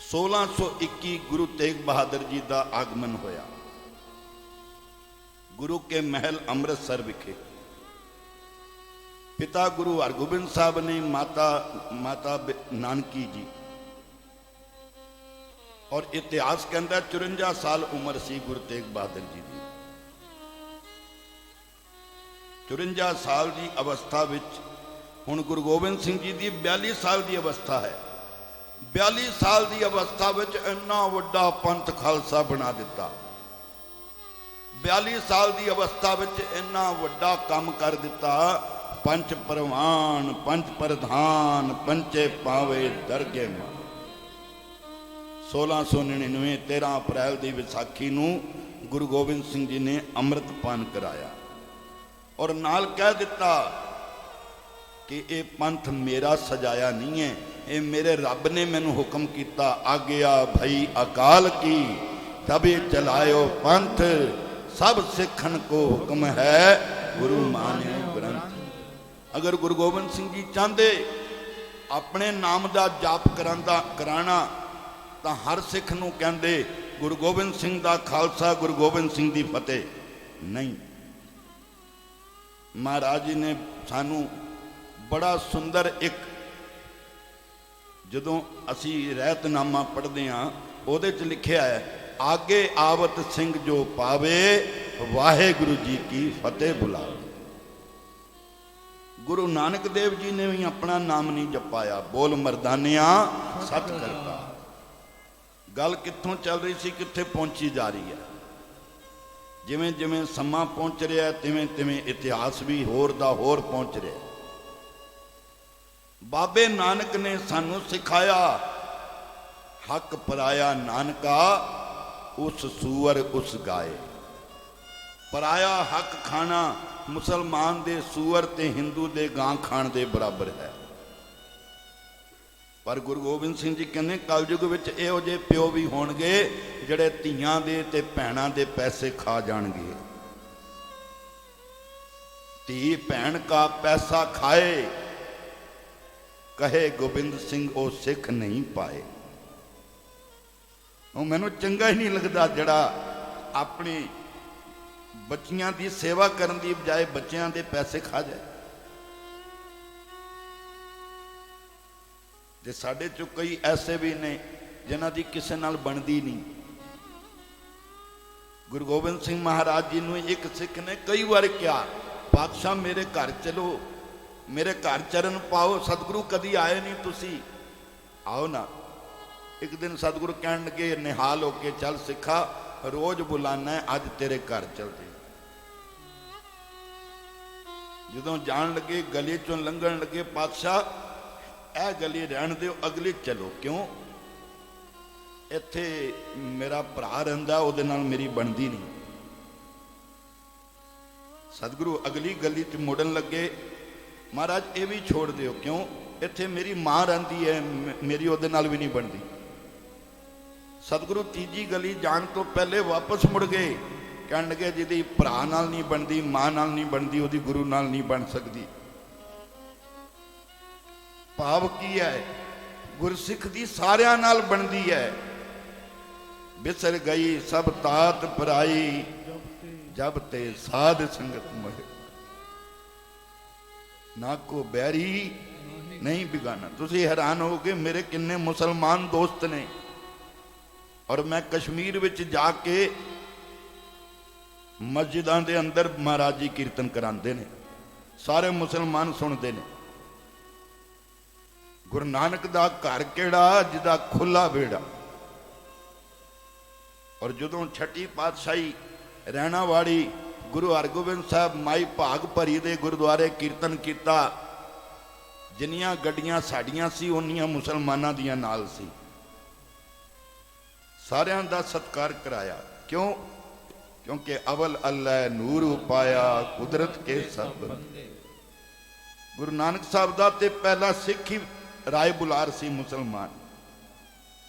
1621 ਗੁਰੂ ਤੇਗ ਬਹਾਦਰ ਜੀ ਦਾ ਆਗਮਨ ਹੋਇਆ ਗੁਰੂ ਕੇ ਮਹਿਲ ਅੰਮ੍ਰਿਤਸਰ ਵਿਖੇ। ਪਿਤਾ ਗੁਰੂ ਹਰਗੋਬਿੰਦ ਸਾਹਿਬ ਨੇ, ਮਾਤਾ ਨਾਨਕੀ ਜੀ, ਔਰ ਇਤਿਹਾਸ ਕਹਿੰਦਾ 54 ਸਾਲ ਉਮਰ ਸੀ ਗੁਰੂ ਤੇਗ ਬਹਾਦਰ ਜੀ ਦੀ। 54 ਸਾਲ ਦੀ ਅਵਸਥਾ ਵਿੱਚ ਹੁਣ ਗੁਰੂ ਗੋਬਿੰਦ ਸਿੰਘ ਜੀ ਦੀ 42 ਸਾਲ ਦੀ ਅਵਸਥਾ ਹੈ। 42 ਸਾਲ ਦੀ ਅਵਸਥਾ ਵਿੱਚ ਇੰਨਾ ਵੱਡਾ ਪੰਥ ਖਾਲਸਾ ਬਣਾ ਦਿੱਤਾ। 42 ਸਾਲ ਦੀ ਅਵਸਥਾ ਵਿੱਚ ਇੰਨਾ ਵੱਡਾ ਕੰਮ ਕਰ ਦਿੱਤਾ। ਪੰਜ ਪਰਵਾਨ, ਪੰਜ ਪ੍ਰਧਾਨ, ਪੰਚੇ ਪਾਵੇ ਦਰਗੇ ਮਾਂ। 1699 13 ਅਪ੍ਰੈਲ ਦੀ ਵਿਸਾਖੀ ਨੂੰ ਗੁਰੂ ਗੋਬਿੰਦ ਸਿੰਘ ਜੀ ਨੇ ਅੰਮ੍ਰਿਤਪਾਨ ਕਰਾਇਆ ਔਰ ਨਾਲ ਕਹਿ ਦਿੱਤਾ ਕਿ ਇਹ ਪੰਥ ਮੇਰਾ ਸਜਾਇਆ ਨਹੀਂ ਹੈ, ਇਹ ਮੇਰੇ ਰੱਬ ਨੇ ਮੈਨੂੰ ਹੁਕਮ ਕੀਤਾ। ਆਗਿਆ ਭਈ ਅਕਾਲ ਕੀ ਤਬੇ ਚਲਾਇਓ ਪੰਥ, ਸਭ ਸਿੱਖਣ ਕੋ ਹੁਕਮ ਹੈ ਗੁਰੂ ਮਾਨਿਓ ਗ੍ਰੰਥ। ਅਗਰ ਗੁਰੂ ਗੋਬਿੰਦ ਸਿੰਘ ਜੀ ਚਾਹੁੰਦੇ ਆਪਣੇ ਨਾਮ ਦਾ ਜਾਪ ਕਰਾਣਾ ਤਾਂ ਹਰ ਸਿੱਖ ਨੂੰ ਕਹਿੰਦੇ ਗੁਰੂ ਗੋਬਿੰਦ ਸਿੰਘ ਦਾ ਖਾਲਸਾ, ਗੁਰੂ ਗੋਬਿੰਦ ਸਿੰਘ ਦੀ ਫਤਿਹ। ਨਹੀਂ, ਮਹਾਰਾਜ ਜੀ ਨੇ ਸਾਨੂੰ ਬੜਾ ਸੁੰਦਰ ਇੱਕ, ਜਦੋਂ ਅਸੀਂ ਰਹਿਤਨਾਮਾ ਪੜ੍ਹਦੇ ਹਾਂ ਉਹਦੇ 'ਚ ਲਿਖਿਆ ਹੈ, ਆਗੇ ਆਵਤ ਸਿੰਘ ਜੋ ਪਾਵੇ, ਵਾਹਿਗੁਰੂ ਜੀ ਕੀ ਫਤਿਹ ਬੁਲਾਵੇ। ਗੁਰੂ ਨਾਨਕ ਦੇਵ ਜੀ ਨੇ ਵੀ ਆਪਣਾ ਨਾਮ ਨਹੀਂ ਜਪਾਇਆ, ਬੋਲ ਮਰਦਾਨਿਆ ਸਤ ਕਰਤਾ। ਗੱਲ ਕਿੱਥੋਂ ਚੱਲ ਰਹੀ ਸੀ, ਕਿੱਥੇ ਪਹੁੰਚੀ ਜਾ ਰਹੀ ਹੈ। ਜਿਵੇਂ ਜਿਵੇਂ ਸਮਾਂ ਪਹੁੰਚ ਰਿਹਾ, ਤਿਵੇਂ ਤਿਵੇਂ ਇਤਿਹਾਸ ਵੀ ਹੋਰ ਦਾ ਹੋਰ ਪਹੁੰਚ ਰਿਹਾ। ਬਾਬੇ ਨਾਨਕ ਨੇ ਸਾਨੂੰ ਸਿਖਾਇਆ, ਹੱਕ ਪਰਾਇਆ ਨਾਨਕਾ ਉਸ ਸੂਰ ਉਸ ਗਾਏ। ਪਰਾਇਆ ਹੱਕ ਖਾਣਾ ਮੁਸਲਮਾਨ ਦੇ ਸੂਰ ਤੇ ਹਿੰਦੂ ਦੇ ਗਾਂ ਖਾਣ ਦੇ ਬਰਾਬਰ ਹੈ। ਪਰ ਗੁਰੂ ਗੋਬਿੰਦ ਸਿੰਘ ਜੀ ਕਹਿੰਦੇ ਕਲਯੁਗ ਵਿੱਚ ਇਹੋ ਜਿਹੇ ਪਿਓ ਵੀ ਹੋਣਗੇ ਜਿਹੜੇ ਧੀਆਂ ਦੇ ਤੇ ਭੈਣਾਂ ਦੇ ਪੈਸੇ ਖਾ ਜਾਣਗੇ। ਧੀ ਭੈਣ ਕਾ ਪੈਸਾ ਖਾਏ, ਕਹੇ ਗੋਬਿੰਦ ਸਿੰਘ ਉਹ ਸਿੱਖ ਨਹੀਂ ਪਾਏ। ਉਹ ਮੈਨੂੰ ਚੰਗਾ ਹੀ ਨਹੀਂ ਲੱਗਦਾ ਜਿਹੜਾ ਆਪਣੀ ਬੱਚੀਆਂ ਦੀ ਸੇਵਾ ਕਰਨ ਦੀ ਬਜਾਏ ਬੱਚਿਆਂ ਦੇ ਪੈਸੇ ਖਾ ਜਾਏ। ਤੇ ਸਾਡੇ ਚੋਂ ਕਈ ਐਸੇ ਵੀ ਨੇ ਜਿਨ੍ਹਾਂ ਦੀ ਕਿਸੇ ਨਾਲ ਬਣਦੀ ਨਹੀਂ। ਗੁਰੂ ਗੋਬਿੰਦ ਸਿੰਘ ਮਹਾਰਾਜ ਜੀ ਨੂੰ ਇੱਕ ਸਿੱਖ ਨੇ ਕਈ ਵਾਰ ਕਿਹਾ, ਪਾਤਸ਼ਾਹ ਮੇਰੇ ਘਰ ਚਲੋ, ਮੇਰੇ ਘਰ ਚਰਨ ਪਾਓ। ਸਤਿਗੁਰੂ ਕਦੀ ਆਏ ਨਹੀਂ, ਤੁਸੀਂ ਆਓ ਨਾ। ਇੱਕ ਦਿਨ ਸਤਿਗੁਰੂ ਕਹਿਣ ਲੱਗੇ, ਨਿਹਾਲ ਹੋ ਕੇ ਚੱਲ ਸਿੱਖਾ, ਰੋਜ਼ ਬੁਲਾਨਾ ਹੈ, ਅੱਜ ਤੇਰੇ ਘਰ ਚਲਦੇ। ਜਦੋਂ ਜਾਣ ਲੱਗੇ, ਗਲੀ ਚੋਂ ਲੰਘਣ ਲੱਗੇ, ਪਾਤਸ਼ਾਹ ਇਹ ਗਲੀ ਰਹਿਣ ਦਿਓ, ਅਗਲੀ ਚਲੋ। ਕਿਉਂ? ਇੱਥੇ ਮੇਰਾ ਭਰਾ ਰਹਿੰਦਾ, ਉਹਦੇ ਨਾਲ ਮੇਰੀ ਬਣਦੀ ਨਹੀਂ। ਸਤਿਗੁਰੂ ਅਗਲੀ ਗਲੀ 'ਚ ਮੁੜਨ ਲੱਗੇ, ਮਹਾਰਾਜ ਇਹ ਵੀ ਛੋੜ ਦਿਓ। ਕਿਉਂ? ਇੱਥੇ ਮੇਰੀ ਮਾਂ ਰਹਿੰਦੀ ਹੈ, ਮੇਰੀ ਉਹਦੇ ਨਾਲ ਵੀ ਨਹੀਂ ਬਣਦੀ। ਸਤਿਗੁਰੂ ਤੀਜੀ ਗਲੀ ਜਾਣ ਤੋਂ ਪਹਿਲੇ ਵਾਪਸ ਮੁੜ ਗਏ, ਕਹਿਣ ਲੱਗੇ ਜਿਹਦੀ ਭਰਾ ਨਾਲ ਨਹੀਂ ਬਣਦੀ, ਮਾਂ ਨਾਲ ਨਹੀਂ ਬਣਦੀ, ਉਹਦੀ ਗੁਰੂ ਨਾਲ ਨਹੀਂ ਬਣ ਸਕਦੀ। ਭਾਵ ਕੀ ਹੈ? ਗੁਰਸਿੱਖ ਦੀ ਸਾਰਿਆਂ ਨਾਲ ਬਣਦੀ ਹੈ। ਵਿਸਰ ਗਈ ਸਭ ਤਾਤ ਪਰਾਈ, ਜਬ ਤੇ ਸਾਧ ਸੰਗਤ ਮੋਹਿ। ਨਾ ਕੋ ਬੈਰੀ ਨਹੀਂ ਬਿਗਾਨਾ। ਤੁਸੀਂ ਹੈਰਾਨ ਹੋਗੇ ਮੇਰੇ ਕਿੰਨੇ ਮੁਸਲਮਾਨ ਦੋਸਤ ਨੇ, ਔਰ ਮੈਂ ਕਸ਼ਮੀਰ ਵਿੱਚ ਜਾ ਕੇ ਮਸਜਿਦਾਂ ਦੇ ਅੰਦਰ ਮਹਾਰਾਜ ਜੀ ਕੀਰਤਨ ਕਰਾਉਂਦੇ ਨੇ, ਸਾਰੇ ਮੁਸਲਮਾਨ ਸੁਣਦੇ ਨੇ। ਗੁਰੂ ਨਾਨਕ ਦਾ ਘਰ ਕਿਹੜਾ ਜਿਹਦਾ ਖੁੱਲਾ ਵਿਹੜਾ। ਔਰ ਜਦੋਂ ਛਠੀ ਪਾਤਸ਼ਾਹੀ ਰਹਿਣਾਵਾੜੀ ਗੁਰੂ ਹਰਗੋਬਿੰਦ ਸਾਹਿਬ ਮਾਈ ਭਾਗ ਭਰੀ ਦੇ ਗੁਰਦੁਆਰੇ ਕੀਰਤਨ ਕੀਤਾ। ਜਿੰਨੀਆਂ ਗੱਡੀਆਂ ਸਾਡੀਆਂ ਸੀ ਉਨੀਆਂ ਮੁਸਲਮਾਨਾਂ ਦੀਆਂ ਨਾਲ ਸੀ। ਸਾਰਿਆਂ ਦਾ ਸਤਿਕਾਰ ਕਰਾਇਆ। ਕਿਉਂ? ਕਿਉਂਕਿ ਅਵਲ ਅੱਲਾ ਨੂਰ ਉਪਾਇਆ ਕੁਦਰਤ ਕੇ ਸਭ ਬੰਦੇ। ਗੁਰੂ ਨਾਨਕ ਸਾਹਿਬ ਦਾ ਤੇ ਪਹਿਲਾ ਸਿੱਖ ਹੀ ਰਾਏ ਬੁਲਾਰ ਸੀ ਮੁਸਲਮਾਨ।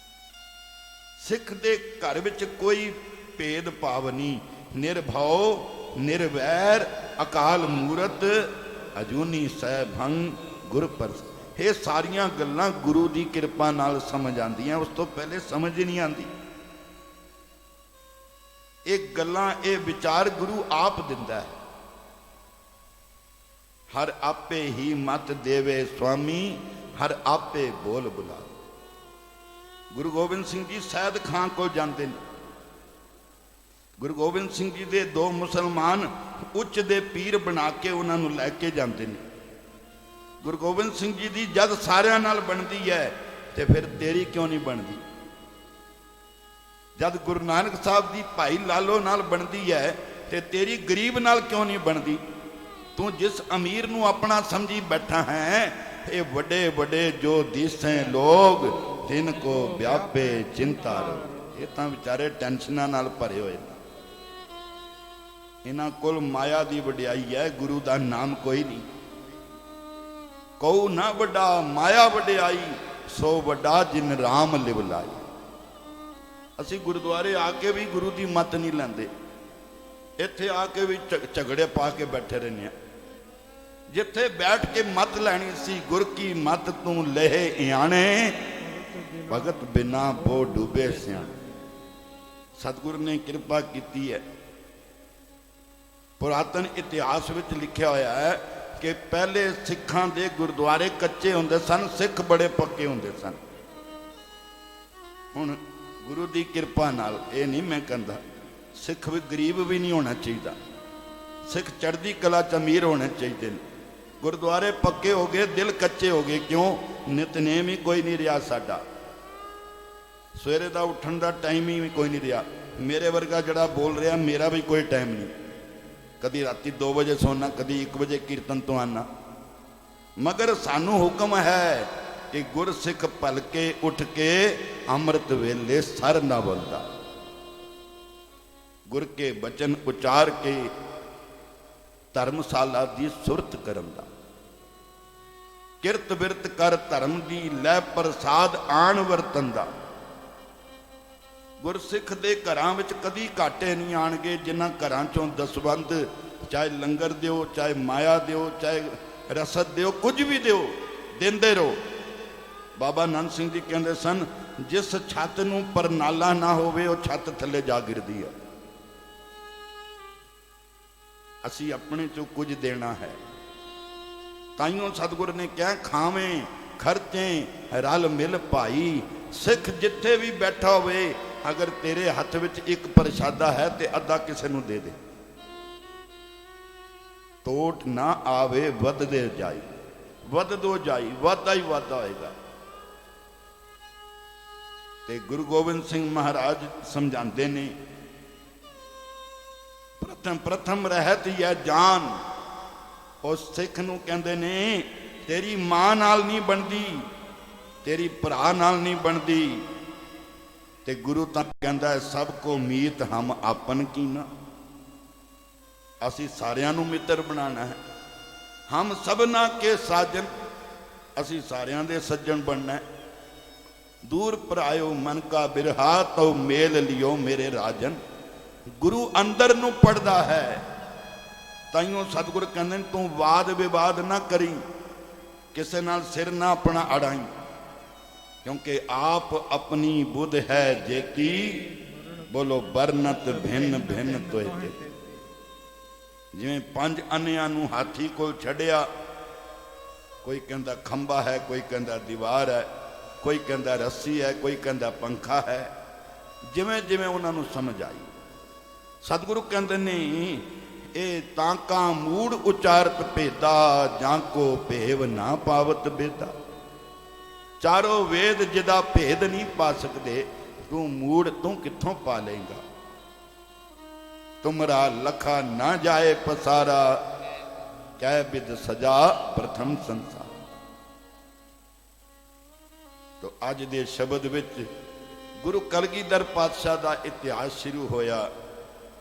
ਸਿੱਖ ਦੇ ਘਰ ਵਿੱਚ ਕੋਈ ਭੇਦ ਭਾਵ ਨਹੀਂ। ਨਿਰਭਉ ਨਿਰਵੈਰ ਅਕਾਲ ਮੂਰਤ ਅਜੂਨੀ ਸਹਿਭੰਗ ਗੁਰ ਪ੍ਰਸਾਦ। ਇਹ ਸਾਰੀਆਂ ਗੱਲਾਂ ਗੁਰੂ ਦੀ ਕਿਰਪਾ ਨਾਲ ਸਮਝ ਆਉਂਦੀਆਂ, ਉਸ ਤੋਂ ਪਹਿਲੇ ਸਮਝ ਹੀ ਨਹੀਂ ਆਉਂਦੀ। ਇਹ ਗੱਲਾਂ ਇਹ ਵਿਚਾਰ ਗੁਰੂ ਆਪ ਦਿੰਦਾ ਹੈ। ਹਰ ਆਪੇ ਹੀ ਮਤ ਦੇਵੇ ਸੁਆਮੀ, ਹਰ ਆਪੇ ਬੋਲ ਬੁਲਾ। ਗੁਰੂ ਗੋਬਿੰਦ ਸਿੰਘ ਜੀ ਸੈਦ ਖਾਂ ਕੋਲ ਜਾਂਦੇ ਨੇ। ਗੁਰੂ ਗੋਬਿੰਦ ਸਿੰਘ ਜੀ ਦੇ ਦੋ ਮੁਸਲਮਾਨ ਉੱਚ ਦੇ ਪੀਰ ਬਣਾ ਕੇ ਉਹਨਾਂ ਨੂੰ ਲੈ ਕੇ ਜਾਂਦੇ ਨੇ। ਗੁਰੂ ਗੋਬਿੰਦ ਸਿੰਘ ਜੀ ਦੀ ਜਦ ਸਾਰਿਆਂ ਨਾਲ ਬਣਦੀ ਹੈ ਤੇ ਫਿਰ ਤੇਰੀ ਕਿਉਂ ਨਹੀਂ ਬਣਦੀ? ਜਦ ਗੁਰੂ ਨਾਨਕ ਸਾਹਿਬ ਦੀ ਭਾਈ ਲਾਲੋ ਨਾਲ ਬਣਦੀ ਹੈ ਤੇ ਤੇਰੀ ਗਰੀਬ ਨਾਲ ਕਿਉਂ ਨਹੀਂ ਬਣਦੀ? ਤੂੰ ਜਿਸ ਅਮੀਰ ਨੂੰ ਆਪਣਾ ਸਮਝੀ ਬੈਠਾ ਹੈ, ਇਹ ਵੱਡੇ ਵੱਡੇ ਜੋ ਦਿਸੈ ਲੋਗ ਤਿਨ ਕੋ ਵਿਆਪੇ ਚਿੰਤਾ ਰੋ। ਇਹ ਤਾਂ ਵਿਚਾਰੇ ਟੈਨਸ਼ਨਾਂ ਨਾਲ ਭਰੇ ਹੋਏ ਨੇ। ਇਹਨਾਂ ਕੋਲ ਮਾਇਆ ਦੀ ਵਡਿਆਈ ਹੈ, ਗੁਰੂ ਦਾ ਨਾਮ ਕੋਈ ਨਹੀਂ। ਕਉ ਨਾ ਵੱਡਾ ਮਾਇਆ ਵਡਿਆਈ, ਸੋ ਵੱਡਾ ਜਿਨ ਰਾਮ ਲਿਵ ਲਾਈ। ਅਸੀਂ ਗੁਰਦੁਆਰੇ ਆ ਕੇ ਵੀ ਗੁਰੂ ਦੀ ਮੱਤ ਨਹੀਂ ਲੈਂਦੇ। ਇੱਥੇ ਆ ਕੇ ਵੀ ਝਗੜੇ ਪਾ ਕੇ ਬੈਠੇ ਰਹਿੰਦੇ ਆ। ਜਿੱਥੇ ਬੈਠ ਕੇ ਮੱਤ ਲੈਣੀ ਸੀ, ਗੁਰ ਕੀ ਮੱਤ ਤੂੰ ਲਹੇ ਇਆਣੇ, ਭਗਤ ਬਿਨਾ ਬੋ ਡੁੱਬੇ ਸਿਆਣੇ। ਸਤਿਗੁਰ ਨੇ ਕਿਰਪਾ ਕੀਤੀ ਹੈ। ਪੁਰਾਤਨ ਇਤਿਹਾਸ ਵਿੱਚ ਲਿਖਿਆ ਹੋਇਆ ਹੈ ਕਿ ਪਹਿਲੇ ਸਿੱਖਾਂ ਦੇ ਗੁਰਦੁਆਰੇ ਕੱਚੇ ਹੁੰਦੇ ਸਨ, ਸਿੱਖ ਬੜੇ ਪੱਕੇ ਹੁੰਦੇ ਸਨ। ਹੁਣ ਗੁਰੂ ਦੀ ਕਿਰਪਾ ਨਾਲ ਇਹ ਨਹੀਂ ਮੈਂ ਕਹਿੰਦਾ, ਸਿੱਖ ਵੀ ਗਰੀਬ ਵੀ ਨਹੀਂ ਹੋਣਾ ਚਾਹੀਦਾ। ਸਿੱਖ ਚੜ੍ਹਦੀ ਕਲਾ ਚ ਅਮੀਰ ਹੋਣੇ ਚਾਹੀਦੇ ਨੇ। ਗੁਰਦੁਆਰੇ ਪੱਕੇ ਹੋ ਗਏ, ਦਿਲ ਕੱਚੇ ਹੋ ਗਏ। ਕਿਉਂ? ਨਿਤਨੇਮ ਹੀ ਕੋਈ ਨਹੀਂ ਰਿਹਾ ਸਾਡਾ। ਸਵੇਰੇ ਦਾ ਉੱਠਣ ਦਾ ਟਾਈਮ ਹੀ ਕੋਈ ਨਹੀਂ ਰਿਹਾ। ਮੇਰੇ ਵਰਗਾ ਜਿਹੜਾ ਬੋਲ ਰਿਹਾ, ਮੇਰਾ ਵੀ ਕੋਈ ਟਾਈਮ ਨਹੀਂ। ਕਦੀ ਰਾਤੀ 2 ਵਜੇ ਸੋਨਾ, ਕਦੀ 1 ਵਜੇ ਕੀਰਤਨ ਤੋਂ ਆਨਾ। ਮਗਰ ਸਾਨੂੰ ਹੁਕਮ ਹੈ ਕਿ ਗੁਰਸਿੱਖ ਭਲਕੇ ਉੱਠ ਕੇ ਅੰਮ੍ਰਿਤ ਵੇਲੇ ਸਰ ਨਾ ਬੋਲਦਾ। ਗੁਰ ਕੇ ਬਚਨ ਉਚਾਰ ਕੇ ਧਰਮਸ਼ਾਲਾ ਦੀ ਸੁਰਤ ਕਰਨ ਦਾ। ਕਿਰਤ ਬਿਰਤ ਕਰ ਧਰਮ ਦੀ, ਲੈ ਪ੍ਰਸਾਦ ਆਣ ਵਰਤਨ ਦਾ। ਗੁਰਸਿੱਖ ਦੇ ਘਰਾਂ ਵਿੱਚ ਕਦੀ ਘਾਟੇ ਨਹੀਂ ਆਣਗੇ। ਜਿਨ੍ਹਾਂ ਘਰਾਂ ਚੋਂ ਦਸਵੰਧ, ਚਾਹੇ ਲੰਗਰ ਦਿਓ, ਚਾਹੇ ਮਾਇਆ ਦਿਓ, ਚਾਹੇ ਰਸਦ ਦਿਓ, ਕੁਝ ਵੀ ਦਿਓ, ਦਿੰਦੇ ਰਹੋ। ਬਾਬਾ ਨੰਦ ਸਿੰਘ ਜੀ ਕਹਿੰਦੇ ਸਨ, ਜਿਸ ਛੱਤ ਨੂੰ ਪਰਨਾਲਾ ਨਾ ਹੋਵੇ ਉਹ ਛੱਤ ਥੱਲੇ ਜਾ ਗਿਰਦੀ ਹੈ। ਅਸੀਂ ਆਪਣੇ ਚੋਂ ਕੁਝ ਦੇਣਾ ਹੈ। ਤਾਈਓ ਸਤਿਗੁਰ ਨੇ ਕਿਹਾ, ਖਾਵੇਂ ਖਰਚੇ ਰਲ ਮਿਲ ਭਾਈ। ਸਿੱਖ ਜਿੱਥੇ ਵੀ ਬੈਠਾ ਹੋਵੇ, ਅਗਰ ਤੇਰੇ ਹੱਥ ਵਿੱਚ ਇੱਕ ਪ੍ਰਸ਼ਾਦਾ ਹੈ ਤੇ ਅੱਧਾ ਕਿਸੇ ਨੂੰ ਦੇ ਦੇ। ਟੋਟ ਨਾ ਆਵੇ ਵੱਧਦੇ ਜਾਈ, ਵੱਧਦੋ ਜਾਈ, ਵਾਧਾ ਹੀ ਵਾਧਾ ਹੋਏਗਾ। ਤੇ ਗੁਰੂ ਗੋਬਿੰਦ ਸਿੰਘ ਮਹਾਰਾਜ ਸਮਝਾਉਂਦੇ ਨੇ, ਪ੍ਰਥਮ ਰਹਿਤ ਹੈ ਜਾਨ। ਉਸ ਸਿੱਖ ਨੂੰ ਕਹਿੰਦੇ ਨੇ, ਤੇਰੀ ਮਾਂ ਨਾਲ ਨਹੀਂ ਬਣਦੀ, ਤੇਰੀ ਭਰਾ ਨਾਲ ਨਹੀਂ ਬਣਦੀ। ਤੇ ਗੁਰੂ ਤਾਂ ਕਹਿੰਦਾ, ਸਭ ਕੋ ਮੀਤ ਹਮ ਆਪਨ ਕੀਨਾ। ਅਸੀਂ ਸਾਰਿਆਂ ਨੂੰ ਮਿੱਤਰ ਬਣਾਉਣਾ ਹੈ। ਹਮ ਸਭਨਾ ਕੇ ਸਾਜਨ, ਅਸੀਂ ਸਾਰਿਆਂ ਦੇ ਸੱਜਣ ਬਣਨਾ ਹੈ। ਦੂਰ ਪਰਾਇਓ ਮਨ ਕਾ ਬਿਰਹਾ, ਤਉ ਮੇਲ ਲਿਓ ਮੇਰੇ ਰਾਜਨ। ਗੁਰੂ ਅੰਦਰ ਨੂੰ ਪੜਦਾ ਹੈ। ਤਾਈਓ ਸਤਿਗੁਰ ਕਹਿੰਦੇ ਨੇ, ਤੂੰ ਵਾਦ ਵਿਵਾਦ ਨਾ ਕਰੀ, ਕਿਸੇ ਨਾਲ ਸਿਰ ਨਾ ਆਪਣਾ ਅੜਾਈ। ਕਿਉਂਕਿ ਆਪ ਆਪਣੀ ਬੁੱਧ ਹੈ ਜੇ ਕੀ, ਬੋਲੋ ਬਰਨਤ ਭਿੰਨ ਭਿੰਨ ਤੋਏ ਤੇ। ਜਿਵੇਂ 5 ਅੰਨਿਆਂ ਨੂੰ ਹਾਥੀ ਕੋਲ ਛੱਡਿਆ, ਕੋਈ ਕਹਿੰਦਾ ਖੰਭਾ ਹੈ, ਕੋਈ ਕਹਿੰਦਾ ਦੀਵਾਰ ਹੈ, ਕੋਈ ਕਹਿੰਦਾ ਰੱਸੀ ਹੈ, ਕੋਈ ਕਹਿੰਦਾ ਪੰਖਾ ਹੈ। ਜਿਵੇਂ ਜਿਵੇਂ ਉਹਨਾਂ ਨੂੰ ਸਮਝ ਆਈ। ਸਤਿਗੁਰੂ ਕਹਿੰਦੇ ਨੇ, ਇਹ ਤਾਂਕਾ ਮੂੜ ਉਚਾਰਤ ਭੇਦਾ, ਜਾਂ ਕੋ ਭੇਵ ਨਾ ਪਾਵਤ ਬੇਦਾ। ਚਾਰੋਂ ਵੇਦ ਜਿਹਦਾ ਭੇਦ ਨਹੀਂ ਪਾ ਸਕਦੇ, ਤੂੰ ਮੂੜ ਤੂੰ ਕਿੱਥੋਂ ਪਾ ਲਏਗਾ? तुमरा लखा ना जाए पसारा, कै बिद सजा प्रथम संसार। तो अज दे शब्द विच गुरु कलगीधर पातशाह का इतिहास शुरू होया।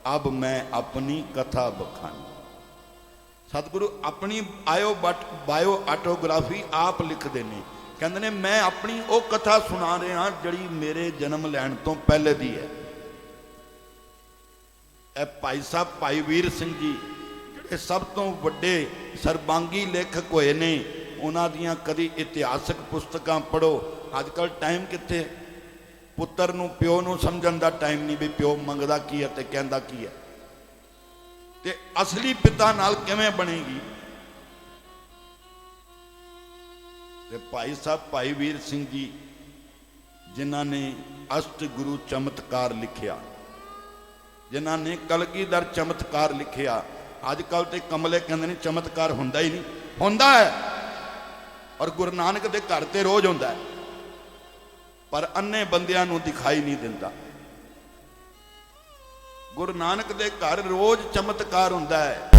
अब मैं अपनी कथा बखानी। सतगुरु अपनी बायो ऑटोग्राफी आप लिखते हैं, कहते ने मैं अपनी वो कथा सुना रहा जड़ी मेरे जन्म लैन तो पहले दी है। ए भाई साहब भाई वीर सिंह जी जिहड़े सब तो वड्डे सरबांगी लेखक होए ने, उन्हां दियां कदी इतिहासक पुस्तकां पढ़ो। अजकल टाइम कित्थे, पुत्तर नूं प्यो नूं समझण दा टाइम नहीं भी प्यो मंगदा की है ते कहंदा की है, ते असली पिता नाल किवें बनेगी। ते भाई साहब भाई वीर सिंह जी जिन्हां ने अष्ट गुरु चमत्कार लिखिया, जिन्हां ने कलगीधर चमत्कार लिखिया। अजकल तो कमले कहते हैं चमत्कार हुंदा ही नहीं, हुंदा है और गुरु नानक दे घर ते रोज हुंदा है, पर अन्ने बंदियां नूं दिखाई नहीं दिंदा। गुरु नानक दे घर रोज चमत्कार हुंदा है।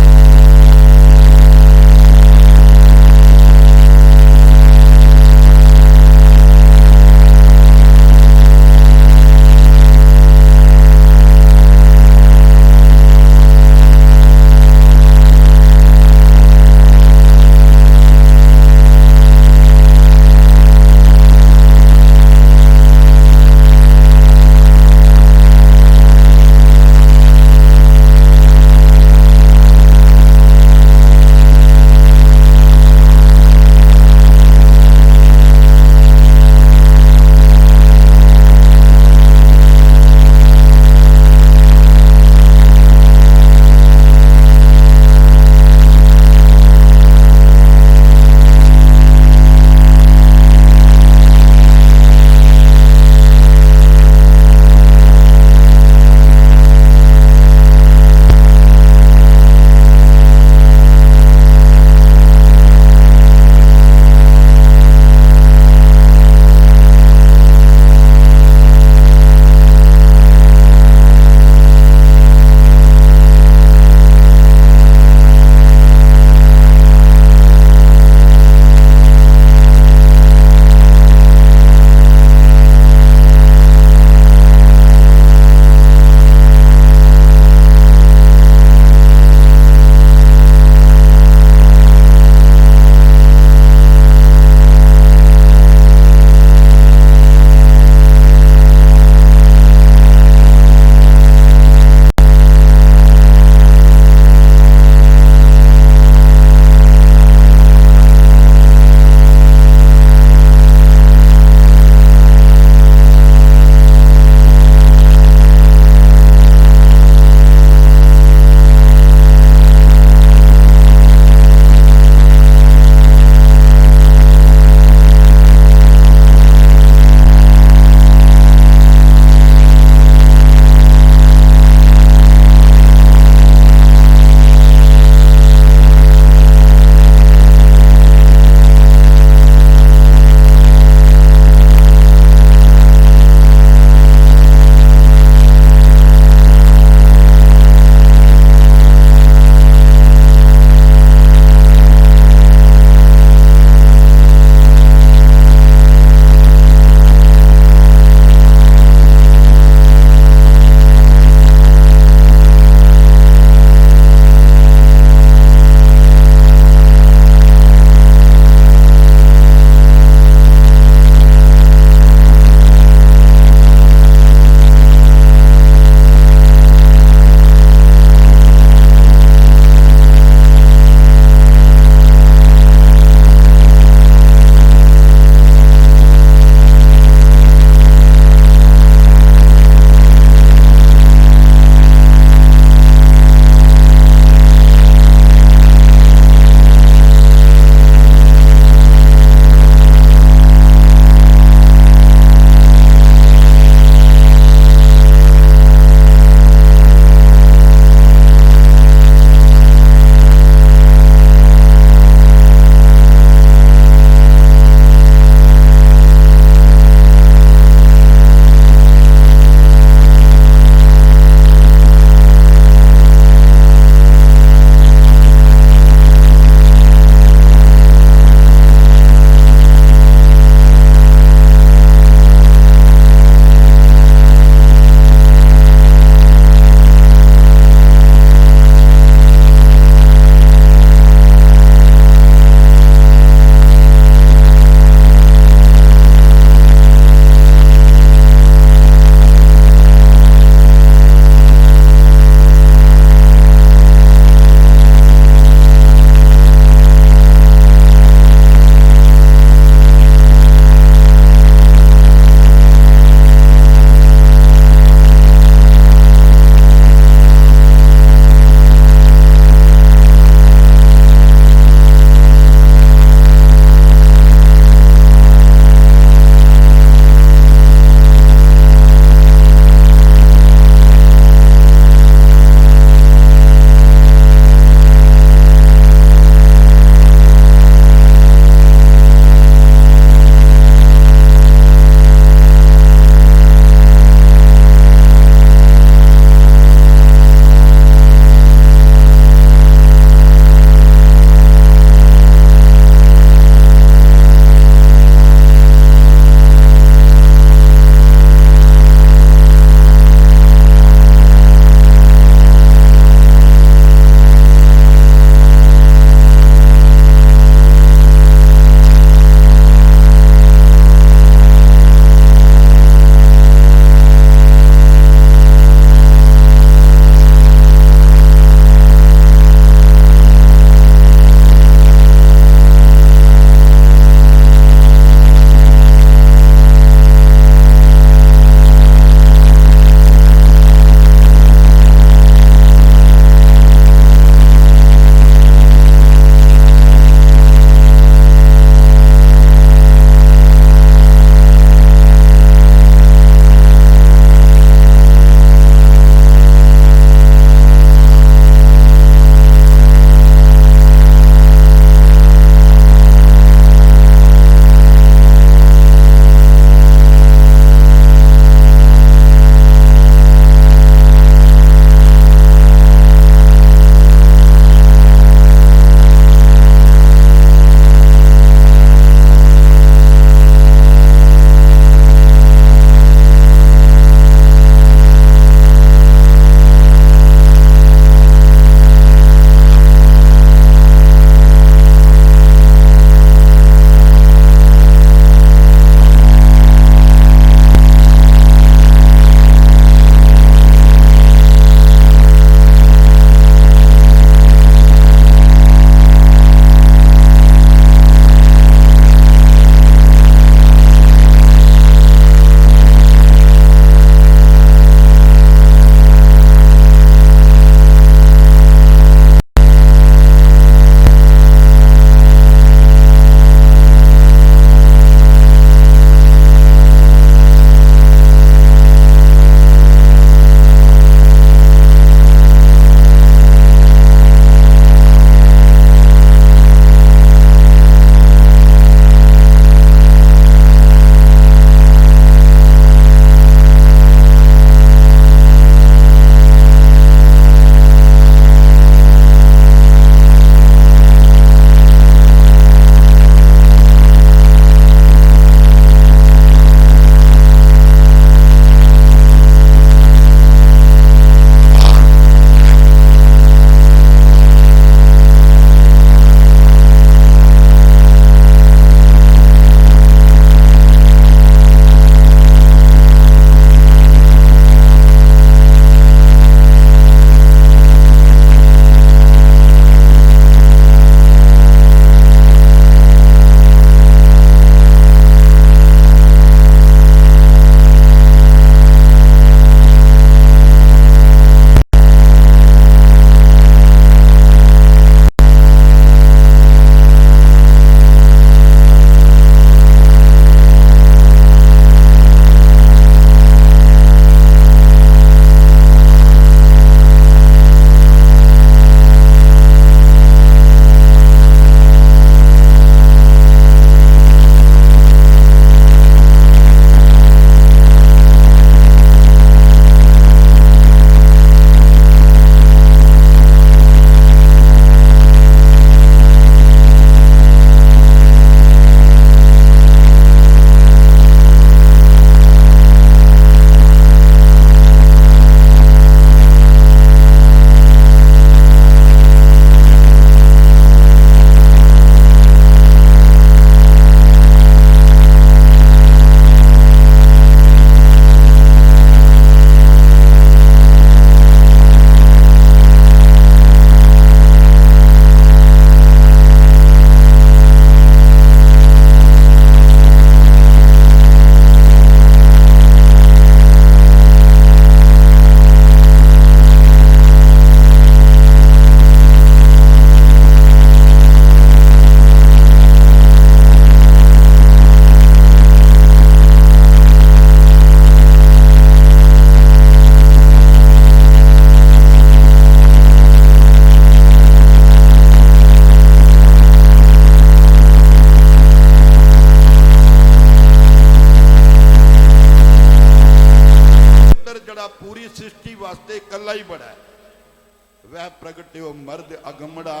वह प्रगट्यो मर्द अगमड़ा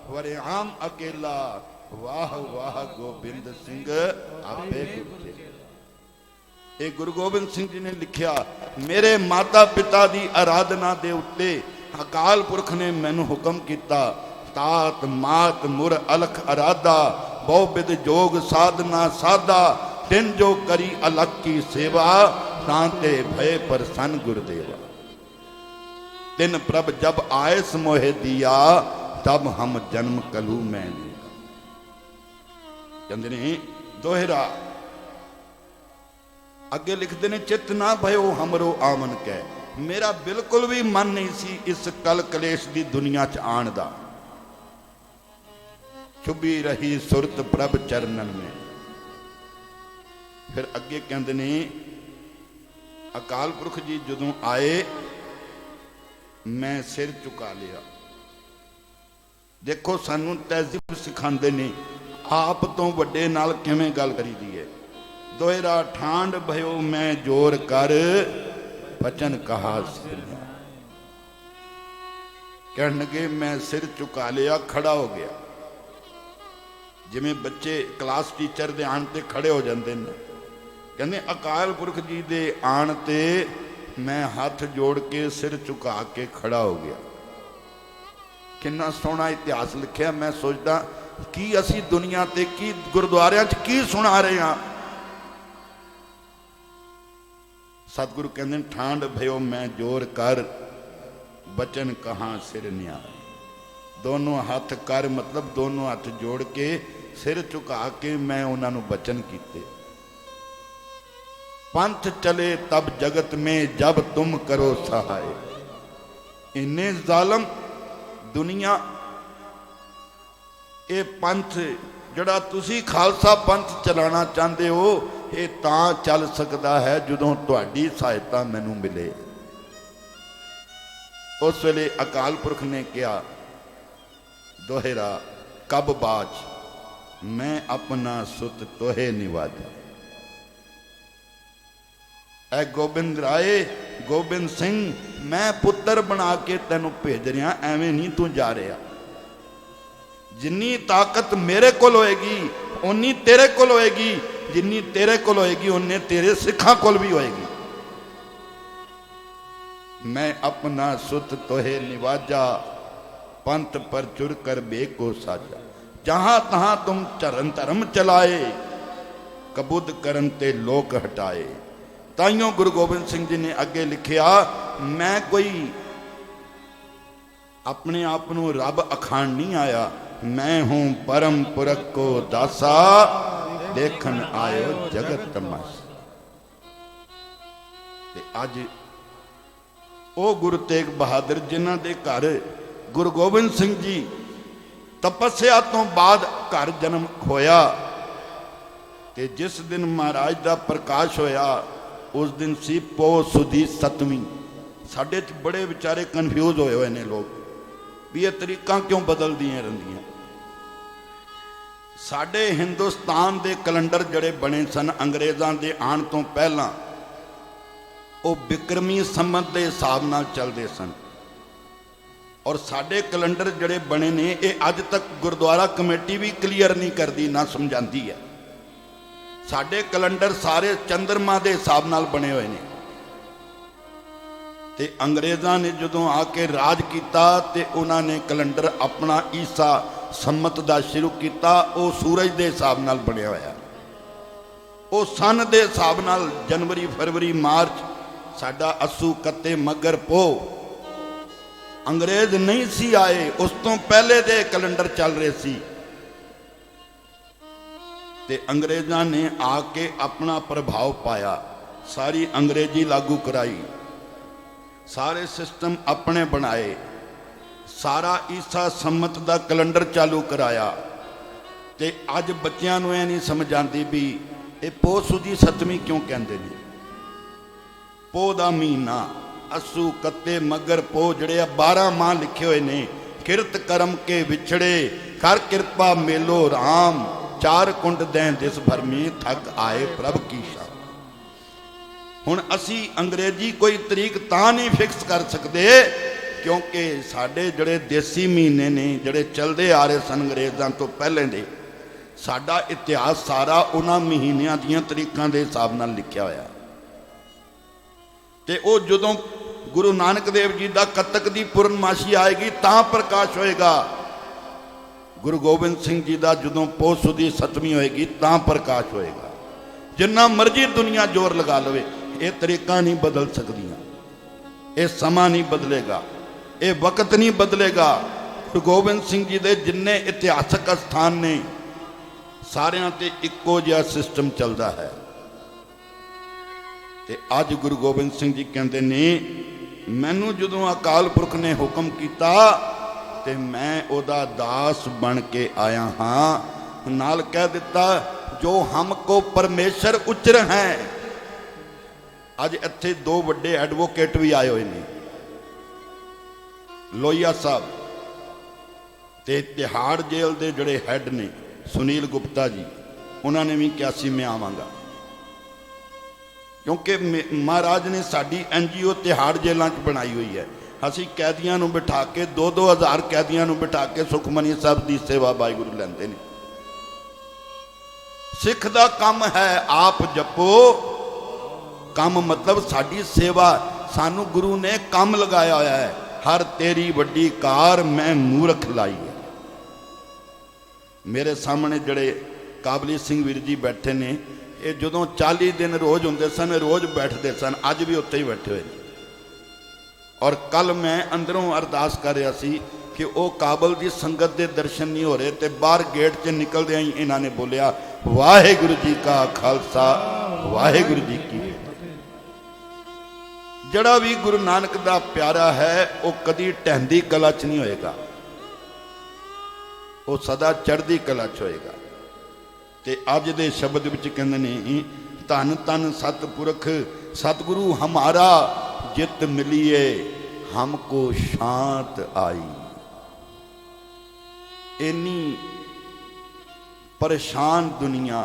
वरे आम अकेला वाह वाह गोबिंद सिंह आपे गुरु चेला। ਇਹ ਗੁਰੂ ਗੋਬਿੰਦ ਸਿੰਘ ਜੀ ਨੇ ਲਿਖਿਆ, ਮੇਰੇ ਮਾਤਾ ਪਿਤਾ ਦੀ ਆਰਾਧਨਾ ਦੇ ਉੱਤੇ ਅਕਾਲ ਪੁਰਖ ਨੇ ਮੈਨੂੰ ਹੁਕਮ ਕੀਤਾ, ਤਾਤ ਮਾਤ ਮੁਰ ਅਲਖ ਅਰਾਧਾ ਬਹੁ ਬਿਦ ਜੋਗ ਸਾਧਨਾ ਸਾਧਾ ਤਿੰਨ ਜੋ ਕਰੀ ਅਲਖ ਕੀ ਸੇਵਾ ਤਾਂ ਤੇ ਭਏ ਪ੍ਰਸੰਨ ਗੁਰਦੇਵਾ। ਤਿੰਨ ਪ੍ਰਭ ਜਬ ਆਏ ਸਮੋਹਿ ਦਿਆ ਤਬ ਹਮ ਜਨਮ ਕਲੂ ਮੈਂ ਲਿਆ। ਕਹਿੰਦੇ ਨੇ ਦੋਹਰਾ ਅੱਗੇ ਲਿਖਦੇ ਨੇ, ਚਿੱਤ ਨਾ ਭਇਓ ਹਮਰੋ ਆਮਨ ਕੈ। ਮੇਰਾ ਬਿਲਕੁਲ ਵੀ ਮਨ ਨਹੀਂ ਸੀ ਇਸ ਕਲ ਕਲੇਸ਼ ਦੀ ਦੁਨੀਆ 'ਚ ਆਣ ਦਾ। ਚੁੱਭੀ ਰਹੀ ਸੁਰਤ ਪ੍ਰਭ ਚਰਨਨ ਮੇਂ। ਫਿਰ ਅੱਗੇ ਕਹਿੰਦੇ ਨੇ, ਅਕਾਲ ਪੁਰਖ ਜੀ ਜਦੋਂ ਆਏ ਮੈਂ ਸਿਰ ਝੁਕਾ ਲਿਆ। ਦੇਖੋ ਸਾਨੂੰ ਤਹਿਜ਼ੀਬ ਸਿਖਾਉਂਦੇ ਨੇ ਆਪ ਤੋਂ ਵੱਡੇ ਨਾਲ ਕਿਵੇਂ ਗੱਲ ਕਰੀਦੀ ਹੈ। ਦੋਹਰਾ ਠਾਂਡ ਭਇਓ ਮੈਂ ਜੋਰ ਕਰ ਬਚਨ ਕਹਾ ਸਿਰ। ਕਹਿਣ ਲੱਗੇ ਮੈਂ ਸਿਰ ਝੁਕਾ ਲਿਆ, ਖੜਾ ਹੋ ਗਿਆ। ਜਿਵੇਂ ਬੱਚੇ ਕਲਾਸ ਟੀਚਰ ਦੇ ਆਣ ਤੇ ਖੜੇ ਹੋ ਜਾਂਦੇ ਨੇ, ਕਹਿੰਦੇ ਅਕਾਲ ਪੁਰਖ ਜੀ ਦੇ ਆਣ ਤੇ ਮੈਂ ਹੱਥ ਜੋੜ ਕੇ ਸਿਰ ਝੁਕਾ ਕੇ ਖੜਾ ਹੋ ਗਿਆ। ਕਿੰਨਾ ਸੋਹਣਾ ਇਤਿਹਾਸ ਲਿਖਿਆ। ਮੈਂ ਸੋਚਦਾ ਕੀ ਅਸੀਂ ਦੁਨੀਆ ਤੇ ਕੀ ਗੁਰਦੁਆਰਿਆਂ 'ਚ ਕੀ ਸੁਣਾ ਰਹੇ ਹਾਂ। ਸਤਿਗੁਰੂ ਕਹਿੰਦੇ ਨੇ, ਠਾਂਡ ਭਇਓ ਮੈਂ ਜੋਰ ਕਰ ਬਚਨ ਕਹਾਂ ਸਿਰ ਨਿਆਏ। ਦੋਨੋਂ ਹੱਥ ਕਰ ਮਤਲਬ ਦੋਨੋਂ ਹੱਥ ਜੋੜ ਕੇ ਸਿਰ ਝੁਕਾ ਕੇ ਮੈਂ ਉਹਨਾਂ ਨੂੰ ਬਚਨ ਕੀਤੇ। पंथ चले तब जगत में जब तुम करो सहाय। इन्ने जालम दुनिया ये पंथ जड़ा तुसी खालसा पंथ चलाना चाहते हो ये तां चल सकता है जदों तुहाडी सहायता मैनू मिले। उस वेले अकाल पुरख ने कहा, दोहरा कब बाज मैं अपना सुत तोहे निवाजा। ऐ गोबिंद राय गोबिंद सिंह मैं पुत्र बना के तेनू भेज रहा, एवें नहीं तू जा रहा। जिन्नी ताकत मेरे कोल होएगी उन्नी तेरे कोल होएगी, जिन्नी तेरे कोल होएगी उन्ने तेरे सिखा कोल भी होएगी। मैं अपना सुत तोहे निवाजा पंथ पर चुर कर बेको साजा। जहां तहां तुम चरण धर्म चलाए कबूद करन ते लोक हटाए। ताइयों गुरु गोबिंद सिंह जी ने अगे लिखिया, मैं कोई अपने आप को रब अखाण नहीं आया, मैं हूं परम पुरख को दासा देखन आयो जगत तमाशा। अज ओ गुरु तेग बहादुर जिन्हां दे घर गुरु गोबिंद सिंह जी तपस्या तो बाद घर जन्म होया ते जिस दिन महाराज दा प्रकाश होया उस दिन सी पो सुदी सतवीं। साडे च बड़े विचारे कन्फ्यूज होए हुए ने लोग भी ये तरीका क्यों बदलदियां रहिंदियां। साडे हिंदुस्तान दे कैलेंडर जड़े बने सन अंग्रेज़ां दे आण तो पहला वो बिक्रमी संमत के हिसाब नाल चलते सन और साडे कैलेंडर जड़े बने ने ये अज तक गुरुद्वारा कमेटी भी क्लीयर नहीं करती ना समझाती है। साडे कैलेंडर सारे चंद्रमा के हिसाब नाल बने हुए ने ते अंग्रेज़ां ने जदों आके राज किया ते उन्होंने कैलेंडर अपना ईसा सम्मत दा शुरू किया। वो सूरज के हिसाब नाल बनया होया, वो सन के हिसाब नाल जनवरी फरवरी मार्च साडा अस्सू कत्ते मगर पो। अंग्रेज नहीं सी आए, उस तो पहले दे कैलेंडर चल रहे सी ते अंग्रेज़ां ने आके अपना प्रभाव पाया, सारी अंग्रेजी लागू कराई, सारे सिस्टम अपने बनाए, सारा ईसा सम्मत दा कैलेंडर चालू कराया। ते अज बच्चों नूं ये नहीं समझ आती भी ये पो सुदी सतवीं क्यों कहते हैं। पो दा महीना अस्सू कत्ते मगर पो जड़े 12 माह लिखे हुए ने। किरत करम के विछड़े कर कृपा मेलो राम, चार कुंड दें जिस भर में थक आए प्रभ की शान। हुण असी अंग्रेजी कोई तरीक तां नहीं फिक्स कर सकते क्योंकि साडे जड़े देसी महीने ने जड़े चलते आ रहे सन अंग्रेज़ों तो पहले दे, साडा इतिहास सारा उन्हां महीनों दियां तरीकां दे हिसाब नाल लिखिया होया। ते वो जदों गुरु नानक देव जी दा कतक दी पूर्णमाशी आएगी तां प्रकाश होएगा। गुरु गोबिंद सिंह जी दा जदों पोह सुदी 7वीं होएगी तां प्रकाश होएगा। जिन्ना मर्जी दुनिया जोर लगा लवे, ये तरीका नहीं बदल सकदियां, ये समा नहीं बदलेगा, ये वक्त नहीं बदलेगा। गुरु गोबिंद सिंह जी दे जिन्ने इतिहासक स्थान ने सारियां ते इक्को जिहा सिस्टम चलदा है। ते अज गुरु गोबिंद सिंह जी कहते ने, मैनू जदों अकाल पुरख ने हुक्म किया ते मैं ओदा दास बन के आया हाँ। नाल कह दिता, जो हमको परमेश्वर उचर हैं। अज इत्थे 2 वड्डे एडवोकेट भी आए हुए ने, लोहिया साहब ते तिहाड़ जेल के जोड़े हैड ने सुनील गुप्ता जी, उन्होंने भी कहा सी मैं आवांगा, क्योंकि महाराज ने साड़ी NGO तिहाड़ जेलों च बनाई हुई है। असी कैदियों को बिठा के 2-2 हज़ार कैदियों को बिठा के सुखमनी साहब की सेवा वाहिगुरू लैंदे ने। सिख दा कम है आप जपो, कम मतलब साड़ी सेवा, सानू गुरु ने कम लगाया होया है। हर तेरी वड्डी कार मैं मूर्ख लाई है। मेरे सामने जड़े काबली सिंह वीर जी बैठे ने, ये जदों 40 दिन रोज़ होंदे सन, रोज़ बैठते सन, अज भी उत्ते ही बैठे हुए। और कल मैं अंदरों अरदास कर रहा सी कि वो काबल की संगत के दर्शन नहीं हो रहे, तो बाहर गेट च निकलदे ही इन्होंने बोलिया, वाहिगुरू जी का खालसा वाहिगुरू जी की। जड़ा भी गुरु नानक दा प्यारा है वो कदी ढहंदी कला च नहीं होएगा, वो सदा चढ़दी कला च होएगा। ते अज दे शब्द विच कहंदे ने, धन धन सतपुरख सतगुरु हमारा, जित मिलिए हमको शांत आई। इन्नी परेशान दुनिया,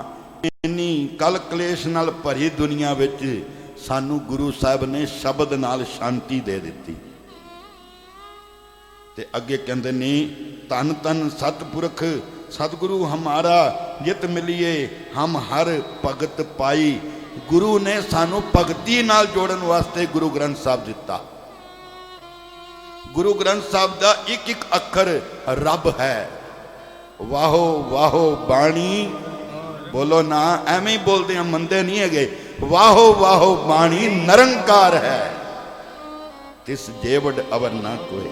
इन्नी कल कलेश नाल भरी दुनिया विच सानू गुरु साहब ने शब्द नाल शांति दे दी। ते अगे कहंदे ने, धन धन सतपुरख सतगुरु हमारा, जित मिलिए हम हर भगत पाई। गुरु ने सानू भगती नाल जोड़न वास्ते गुरु ग्रंथ साहब दिता। गुरु ग्रंथ साहब दा एक एक अखर रब है। वाहो वाहो बाणी, बोलो ना, एवें ही बोलते हैं, मंदे नहीं है। वाहो वाहो बाणी निरंकार है, तिस जेवड़ अवर ना कोई।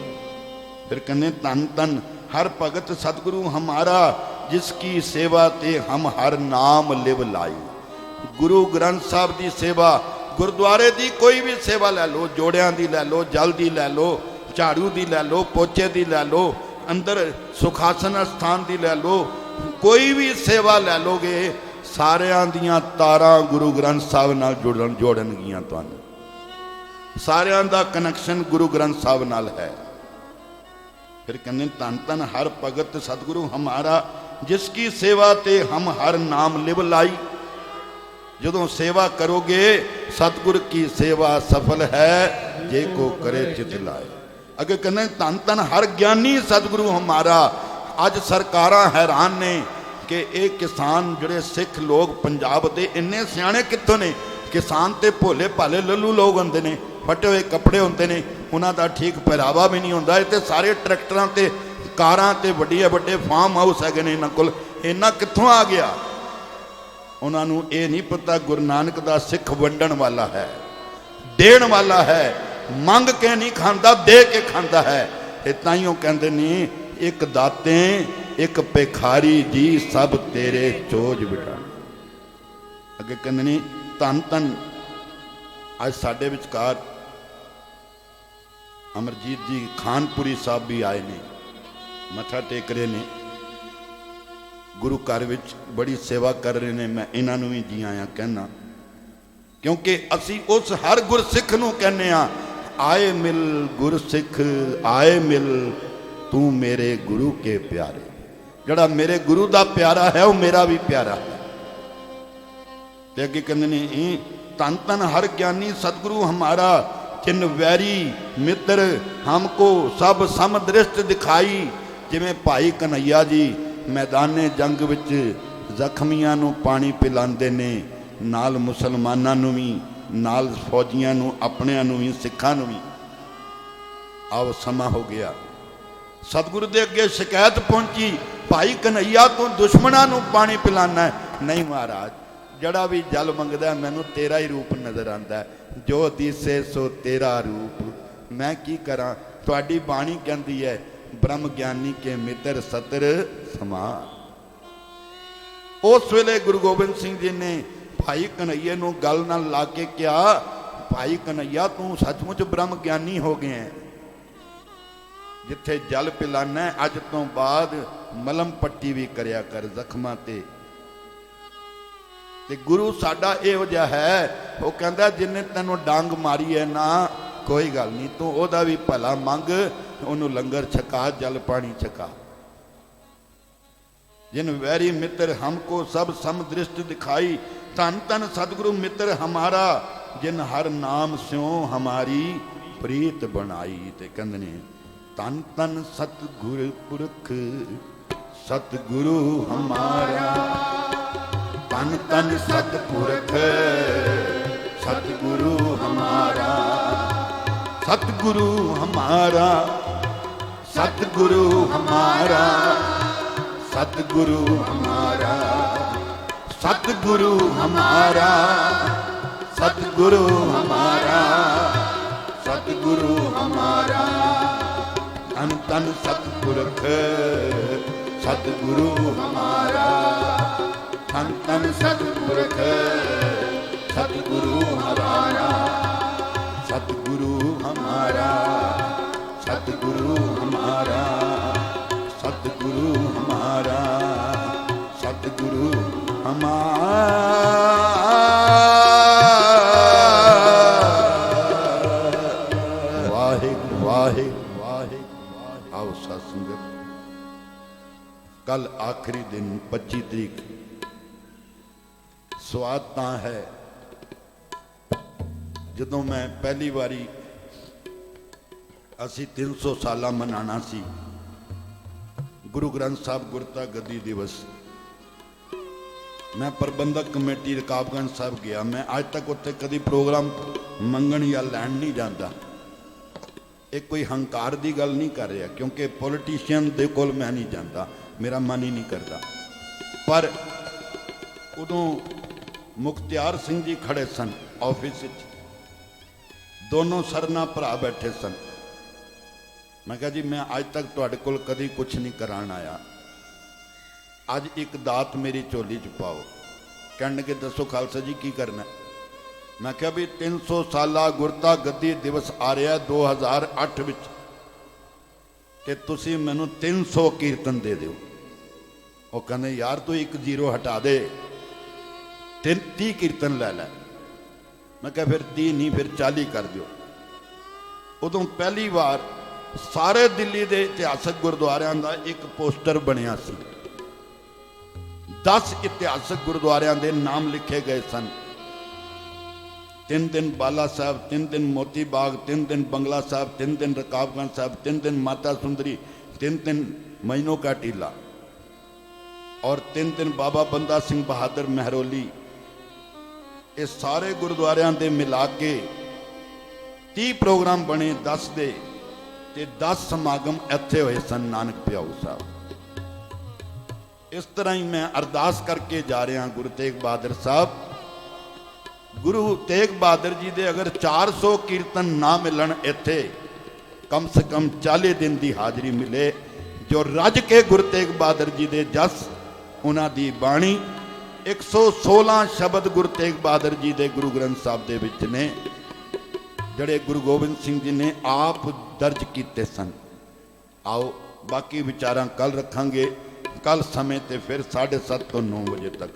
फिर कहने, धन धन हर भगत सतगुरु हमारा, जिसकी सेवा ते हम हर नाम लिव लाई। गुरु ग्रंथ साहब की सेवा, गुरुद्वारे की कोई भी सेवा लै लो, जोड़ियां की लै लो, जल की लै लो, झाड़ू की लै लो, पोचे की लै लो, अंदर सुखासन स्थान की लै लो, कोई भी सेवा लै लोगे, सारियां दियां तारां गुरु ग्रंथ साहब नाल जोड़नगियां। तुहानूं सारियां दा कनैक्शन गुरु ग्रंथ साहब नाल है। फिर कहने, धन धन हर भगत सतगुरु हमारा, जिसकी सेवा ते हम हर नाम लिव लाई। जदों सेवा करोगे, सतगुर की सेवा सफल है, जे को करे चित लाए। अगे कहने, धन धन हर ज्ञानी सतगुरु हमारा। अज सरकारां हैरान ने कि ये किसान जोड़े सिख लोग पंजाब के इन्ने सियाणे कित्थों ने। किसान ते भोले भाले लल्लू लोग होंदे ने, फटे हुए कपड़े होंदे ने, उन्हां दा ठीक पहरावा भी नहीं होंदा। इत्थे सारे ट्रैक्टरां ते कारां ते वड्डे वड्डे फार्म हाउस है ने, इन्हां कोल इन्ना कित्थों आ गया। उन्होंने ये नहीं पता गुरु नानक दा सिख वंडण वाला है, देण वाला है, मंग के नहीं खांदा, दे के खांदा है। ताइयों कहते ने, एक दाते एक भिखारी जी सब तेरे चोज बिठा। अगे कहते ने, धन धन अज साडे विचकार अमरजीत जी खानपुरी साहब भी आए ने, मत्था टेक रहे ने, गुरु घर विच बड़ी सेवा कर रहे हैं। मैं इन्हों भी जी आया कहना, क्योंकि असी उस हर गुरसिख नूं कहने आ, आए मिल गुरसिख आए मिल, तू मेरे गुरु के प्यारे। जड़ा मेरे गुरु दा प्यारा है वह मेरा भी प्यारा है। ते अगे कहते ने, धन धन हर ज्ञानी सतगुरु हमारा, जिन वैरी मित्र हमको सब समदृष्ट दिखाई। जिवें भाई कन्हैया जी मैदाने जंग विच ਜ਼ਖਮੀਆਂ ਨੂੰ पानी पिलाते ने, नाल मुसलमानां नूं भी, नाल फौजियां नूं, अपणियां नूं भी, सिखां नूं भी। आओ समा हो गया, सतगुरु दे अगे शिकायत पहुंची, भाई कन्हैया तू दुश्मनां नूं पानी पिलाना है। नहीं महाराज, जड़ा भी जल मंगदा है मैनूं तेरा ही रूप नज़र आंदा है। जो दिसे सो तेरा रूप, मैं की करा। तुहाडी बाणी कहंदी है ब्रह्म ज्ञानी के मित्र सतर समान। उस वेले गुरु गोबिंद सिंह जी ने भाई कन्हैया नूं गल नाल ला के कहा, भाई कन्हैया तू सचमुच ब्रह्म ज्ञानी हो गए हैं। जिथे जल पिलाना है अज तो बाद मलम पट्टी भी करया कर जख्मां ते। गुरु साडा इहो जिहा है, वो कहंदा जिन्हें तैनूं डांग मारी है ना, कोई गल नहीं, तू ओहदा भी भला मंग, उहनूं लंगर छका, जल पानी छका। जिन वैरी मित्र हमको सब समदृष्ट दिखाई। धन धन सतगुरु मित्र हमारा, जिन हर नाम स्यों हमारी प्रीत बनाई। ते कहंदे ने धन धन सतगुरु पुरख सतगुरु हमारा, धन धन सतपुरख सतगुरु हमारा, सतगुरु हमारा, सतगुरु हमारा, सतगुरु हमारा, सतगुरु हमारा, सतगुरु हमारा, सतगुरु हमारा। धन धन सतपुरख सतगुरु हमारा, धन धन सतपुरख सतगुरु हमारा, सतगुरु हमारा, सतगुरु हमारा, सतगुरु हमारा, सतगुरु हमारा। वाहे वाहे वाहे। आओ सत्संगत, कल आखिरी दिन 25 तरीक। स्वाद तां है जदों मैं पहली बारी असी 300 साला मनाना सी गुरु ग्रंथ साहब गुरता गद्दी दिवस। मैं प्रबंधक कमेटी रकाबगंज साहब गया। मैं आज तक उत्थे कभी प्रोग्राम मंगण या लैण नहीं जाता। एक कोई हंकार की गल नहीं कर रहा, क्योंकि पॉलिटिशियन दे कोल मैं नहीं जाता, मेरा मन ही नहीं करता। पर उदों मुख्तियार सिंह जी खड़े सन ऑफिस, दोनों सरना भरा बैठे सन। मैं कहा जी मैं अज तक तुहाडे कोल कदी कुछ नहीं कराण आया, अज एक दात मेरी झोली च पाओ। कहण लगे दसो खालसा जी की करना। मैं कहा भी 300 साला गुरता गद्दी दिवस आ रहा 2008 विच, ते तुसीं मैनूं 300 कीर्तन दे दिओ। वो कहंदे यार तू एक 0 हटा दे, 30 कीर्तन लै लै। मैं कहा फिर 30 नहीं, फिर 40 कर दिओ। उदों पहली बार सारे दिल्ली के इतिहासक गुरुद्वारियां का एक पोस्टर बनिया सी। 10 इतिहासक गुरुद्वारियां के नाम लिखे गए सन। 3 दिन बाला साहब, 3 दिन मोती बाग, 3 दिन बंगला साहब, 3 दिन रकाबगंज साहब, 3 दिन माता सुंदरी, 3 दिन मजनू का टीला और 3 दिन बाबा बंदा सिंह बहादुर महरोली। ये सारे गुरुद्वारियां दे मिला के 30 प्रोग्राम बने 10 दे, ते 10 समागम इत्थे होए सन नानक प्याऊ साहब। इस तरह ही मैं अरदास करके जा रहा गुरु तेग बहादुर साहब, गुरु तेग बहादुर जी दे अगर 400 कीर्तन ना मिलन इत्थे, कम से कम 40 दिन की हाजरी मिले। जो रज के गुरु तेग बहादुर जी दे जस, उन्हां दी बाणी 116 शब्द गुरु तेग बहादुर जी दे गुरु ग्रंथ साहब दे विच ने, जड़े गुरु गोबिंद सिंह जी ने आप दर्ज किए सन। आओ बाकी विचारां कल रखांगे। कल समय ते फिर 7:30 तो 9 बजे तक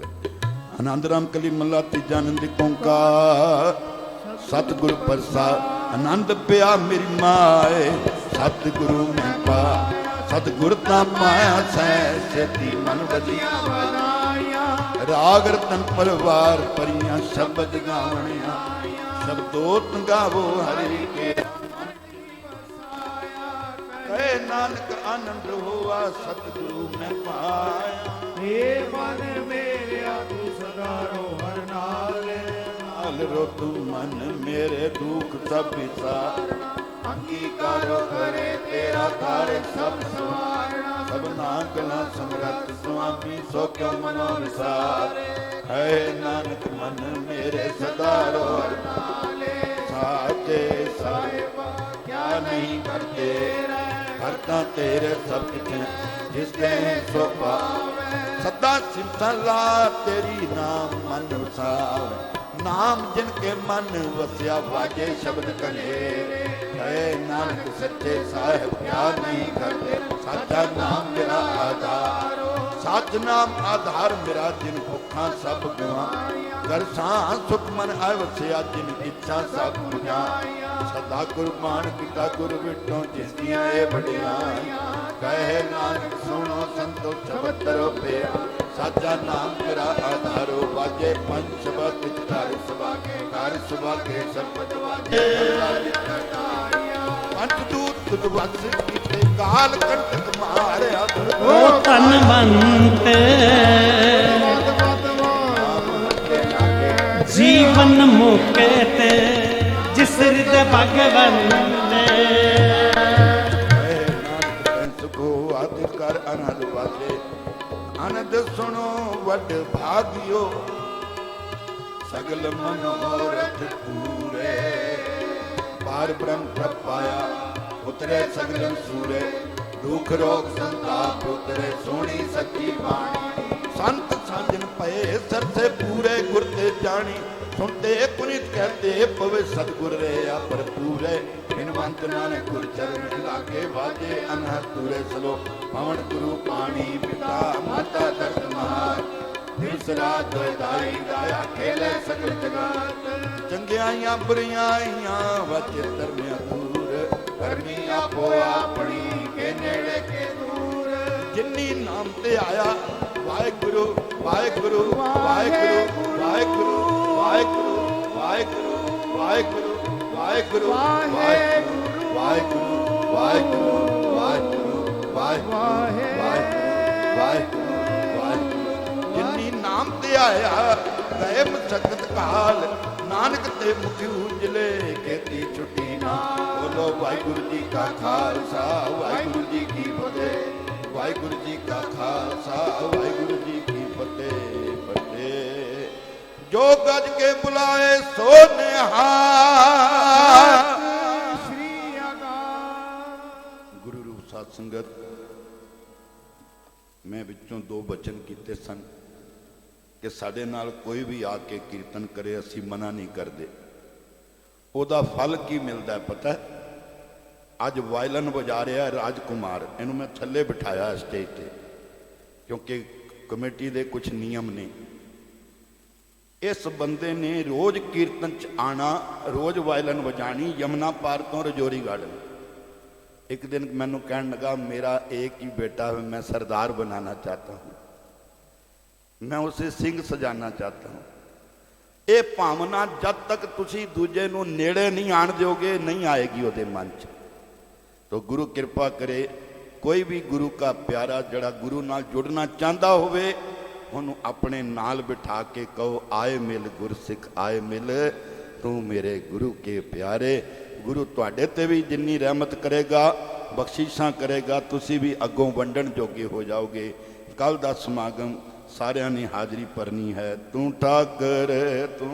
आनंद राम कली मल्ला तीजा आनंद ओंकार सतगुरु प्रसाद आनंद पिया मेरी माए सतगुरु मैं पा सतगुर ता पाया सै सेती मन बदिया राग रतन परिवार परियां शब्द गावणिया शब्दोत गावो हरि के कहे नानक आनंद हुआ सतगुरु में पाया हे मन मेरे तू सदा रो हर नाले नाल रो तू मन मेरे दुख सब विसारना अंगीकार करे तेरा कार्य सब सवारना सबना गला समरथ स्वामी सो क्यों मनो विसारे है नानक मन मेरे सदा रो हर नाले साचे साहिब क्या नहीं करते करता तेरे सब कुछ जिसके सो पावे सदा सिमटा ला तेरी नाम मन वसावे नाम जिनके मन वसिया वाजे शब्द कनेरे है नानक सच्चे साहिब क्या नहीं करते साचा नाम मेरा आधार सच नाम आधार मेरा जिन भुखा सब गुआ कर सुख मन अवसिया जिन इच्छा सब बुझा सदा कुर्बान पिता गुरु विटो जिसदियां ए बड़ियां कहे नानक सुनो संतो चबतरो पे साचा नाम मेरा आधारो बाजे पंच शब्द कर सभा के शब्द वाजे पंचदूत तुद वस कीते काल कंटक मारिया ओ धनवंत जीवन मुक्त जिस हृदय भगवंत सुखो आदि कर अनहद वाजे आनंद सुनो वड भागियो सगल मनोरथ पूरे पार ब्रह्म प्रभ पाया उतरे सगल सूरे दुख रोग संताप उतरे सोनी सच्ची बाणी संत साजन पए सर से पूरे गुर ते जानी सुनते पुनित कहते पवे सतगुर रे पर पूरे हिनवंत नानक गुर चरण लागे वाजे अनहद तुरे सलो पवन गुरु पानी पिता माता दर्द मार दिवस रात दाई दाया खेले सकल जगत चंगियां बुरियां आईयां वचे धर्मिया दूर करनी आपो अपनी के नेड़े के दूर जिन्नी नाम ते आया वाहिगुरु वाहिगुरु वाहिगुरु वाहिगुरु वाहिगुरु वाहिगुरु वाहिगुरु वाहिगुरु वाहिगुरु वाहिगुरु वाहिगुरु वाहिगुरु जिन्नी नाम ते आया गए मसकत काल नानक ते मुखी उजले कहती छुट्टी ना बोलो वाहिगुरु जी का खालसा वाहिगुरु जी की फतेह वाहिगुरु जी का खालसा वाहिगुरु जी की फतेह फतेह जो गज के बुलाए सो निहाल श्री अकाल गुरु रूप साध संगत मैं विचों दो बचन कीते सन कि साडे नाल कोई भी आके कीर्तन करे असी मना नहीं करते ओदा फल की मिलता है पता है अज वायलन बजा रहा है राजकुमार इनू मैं थले बिठाया स्टेज पे क्योंकि कमेटी दे कुछ नियम ने इस बंदे ने रोज कीर्तन च आना रोज वायलन बजानी यमुना पार तो रजौरी गार्डन एक दिन मैनू कहन लगा मेरा एक ही बेटा है मैं सरदार बनाना चाहता हूँ मैं उसे सिंह सजाना चाहता हूँ ये भावना जब तक तुसी दूजे नू नेड़े नहीं आण दोगे नहीं आएगी वो मन च तो गुरु कृपा करे कोई भी गुरु का प्यारा जड़ा गुरु नाल जुड़ना चाहता होवे उन्होंने अपने नाल बिठा के कहो आए मिल गुरसिख आए मिल तू मेरे गुरु के प्यारे गुरु तुहाडे ते भी जिन्नी रहमत करेगा बख्शिशां करेगा तुसी भी अगों वंडन जोगे हो जाओगे कल दा समागम सारियां ने हाजरी भरनी है तू ठाकर तुम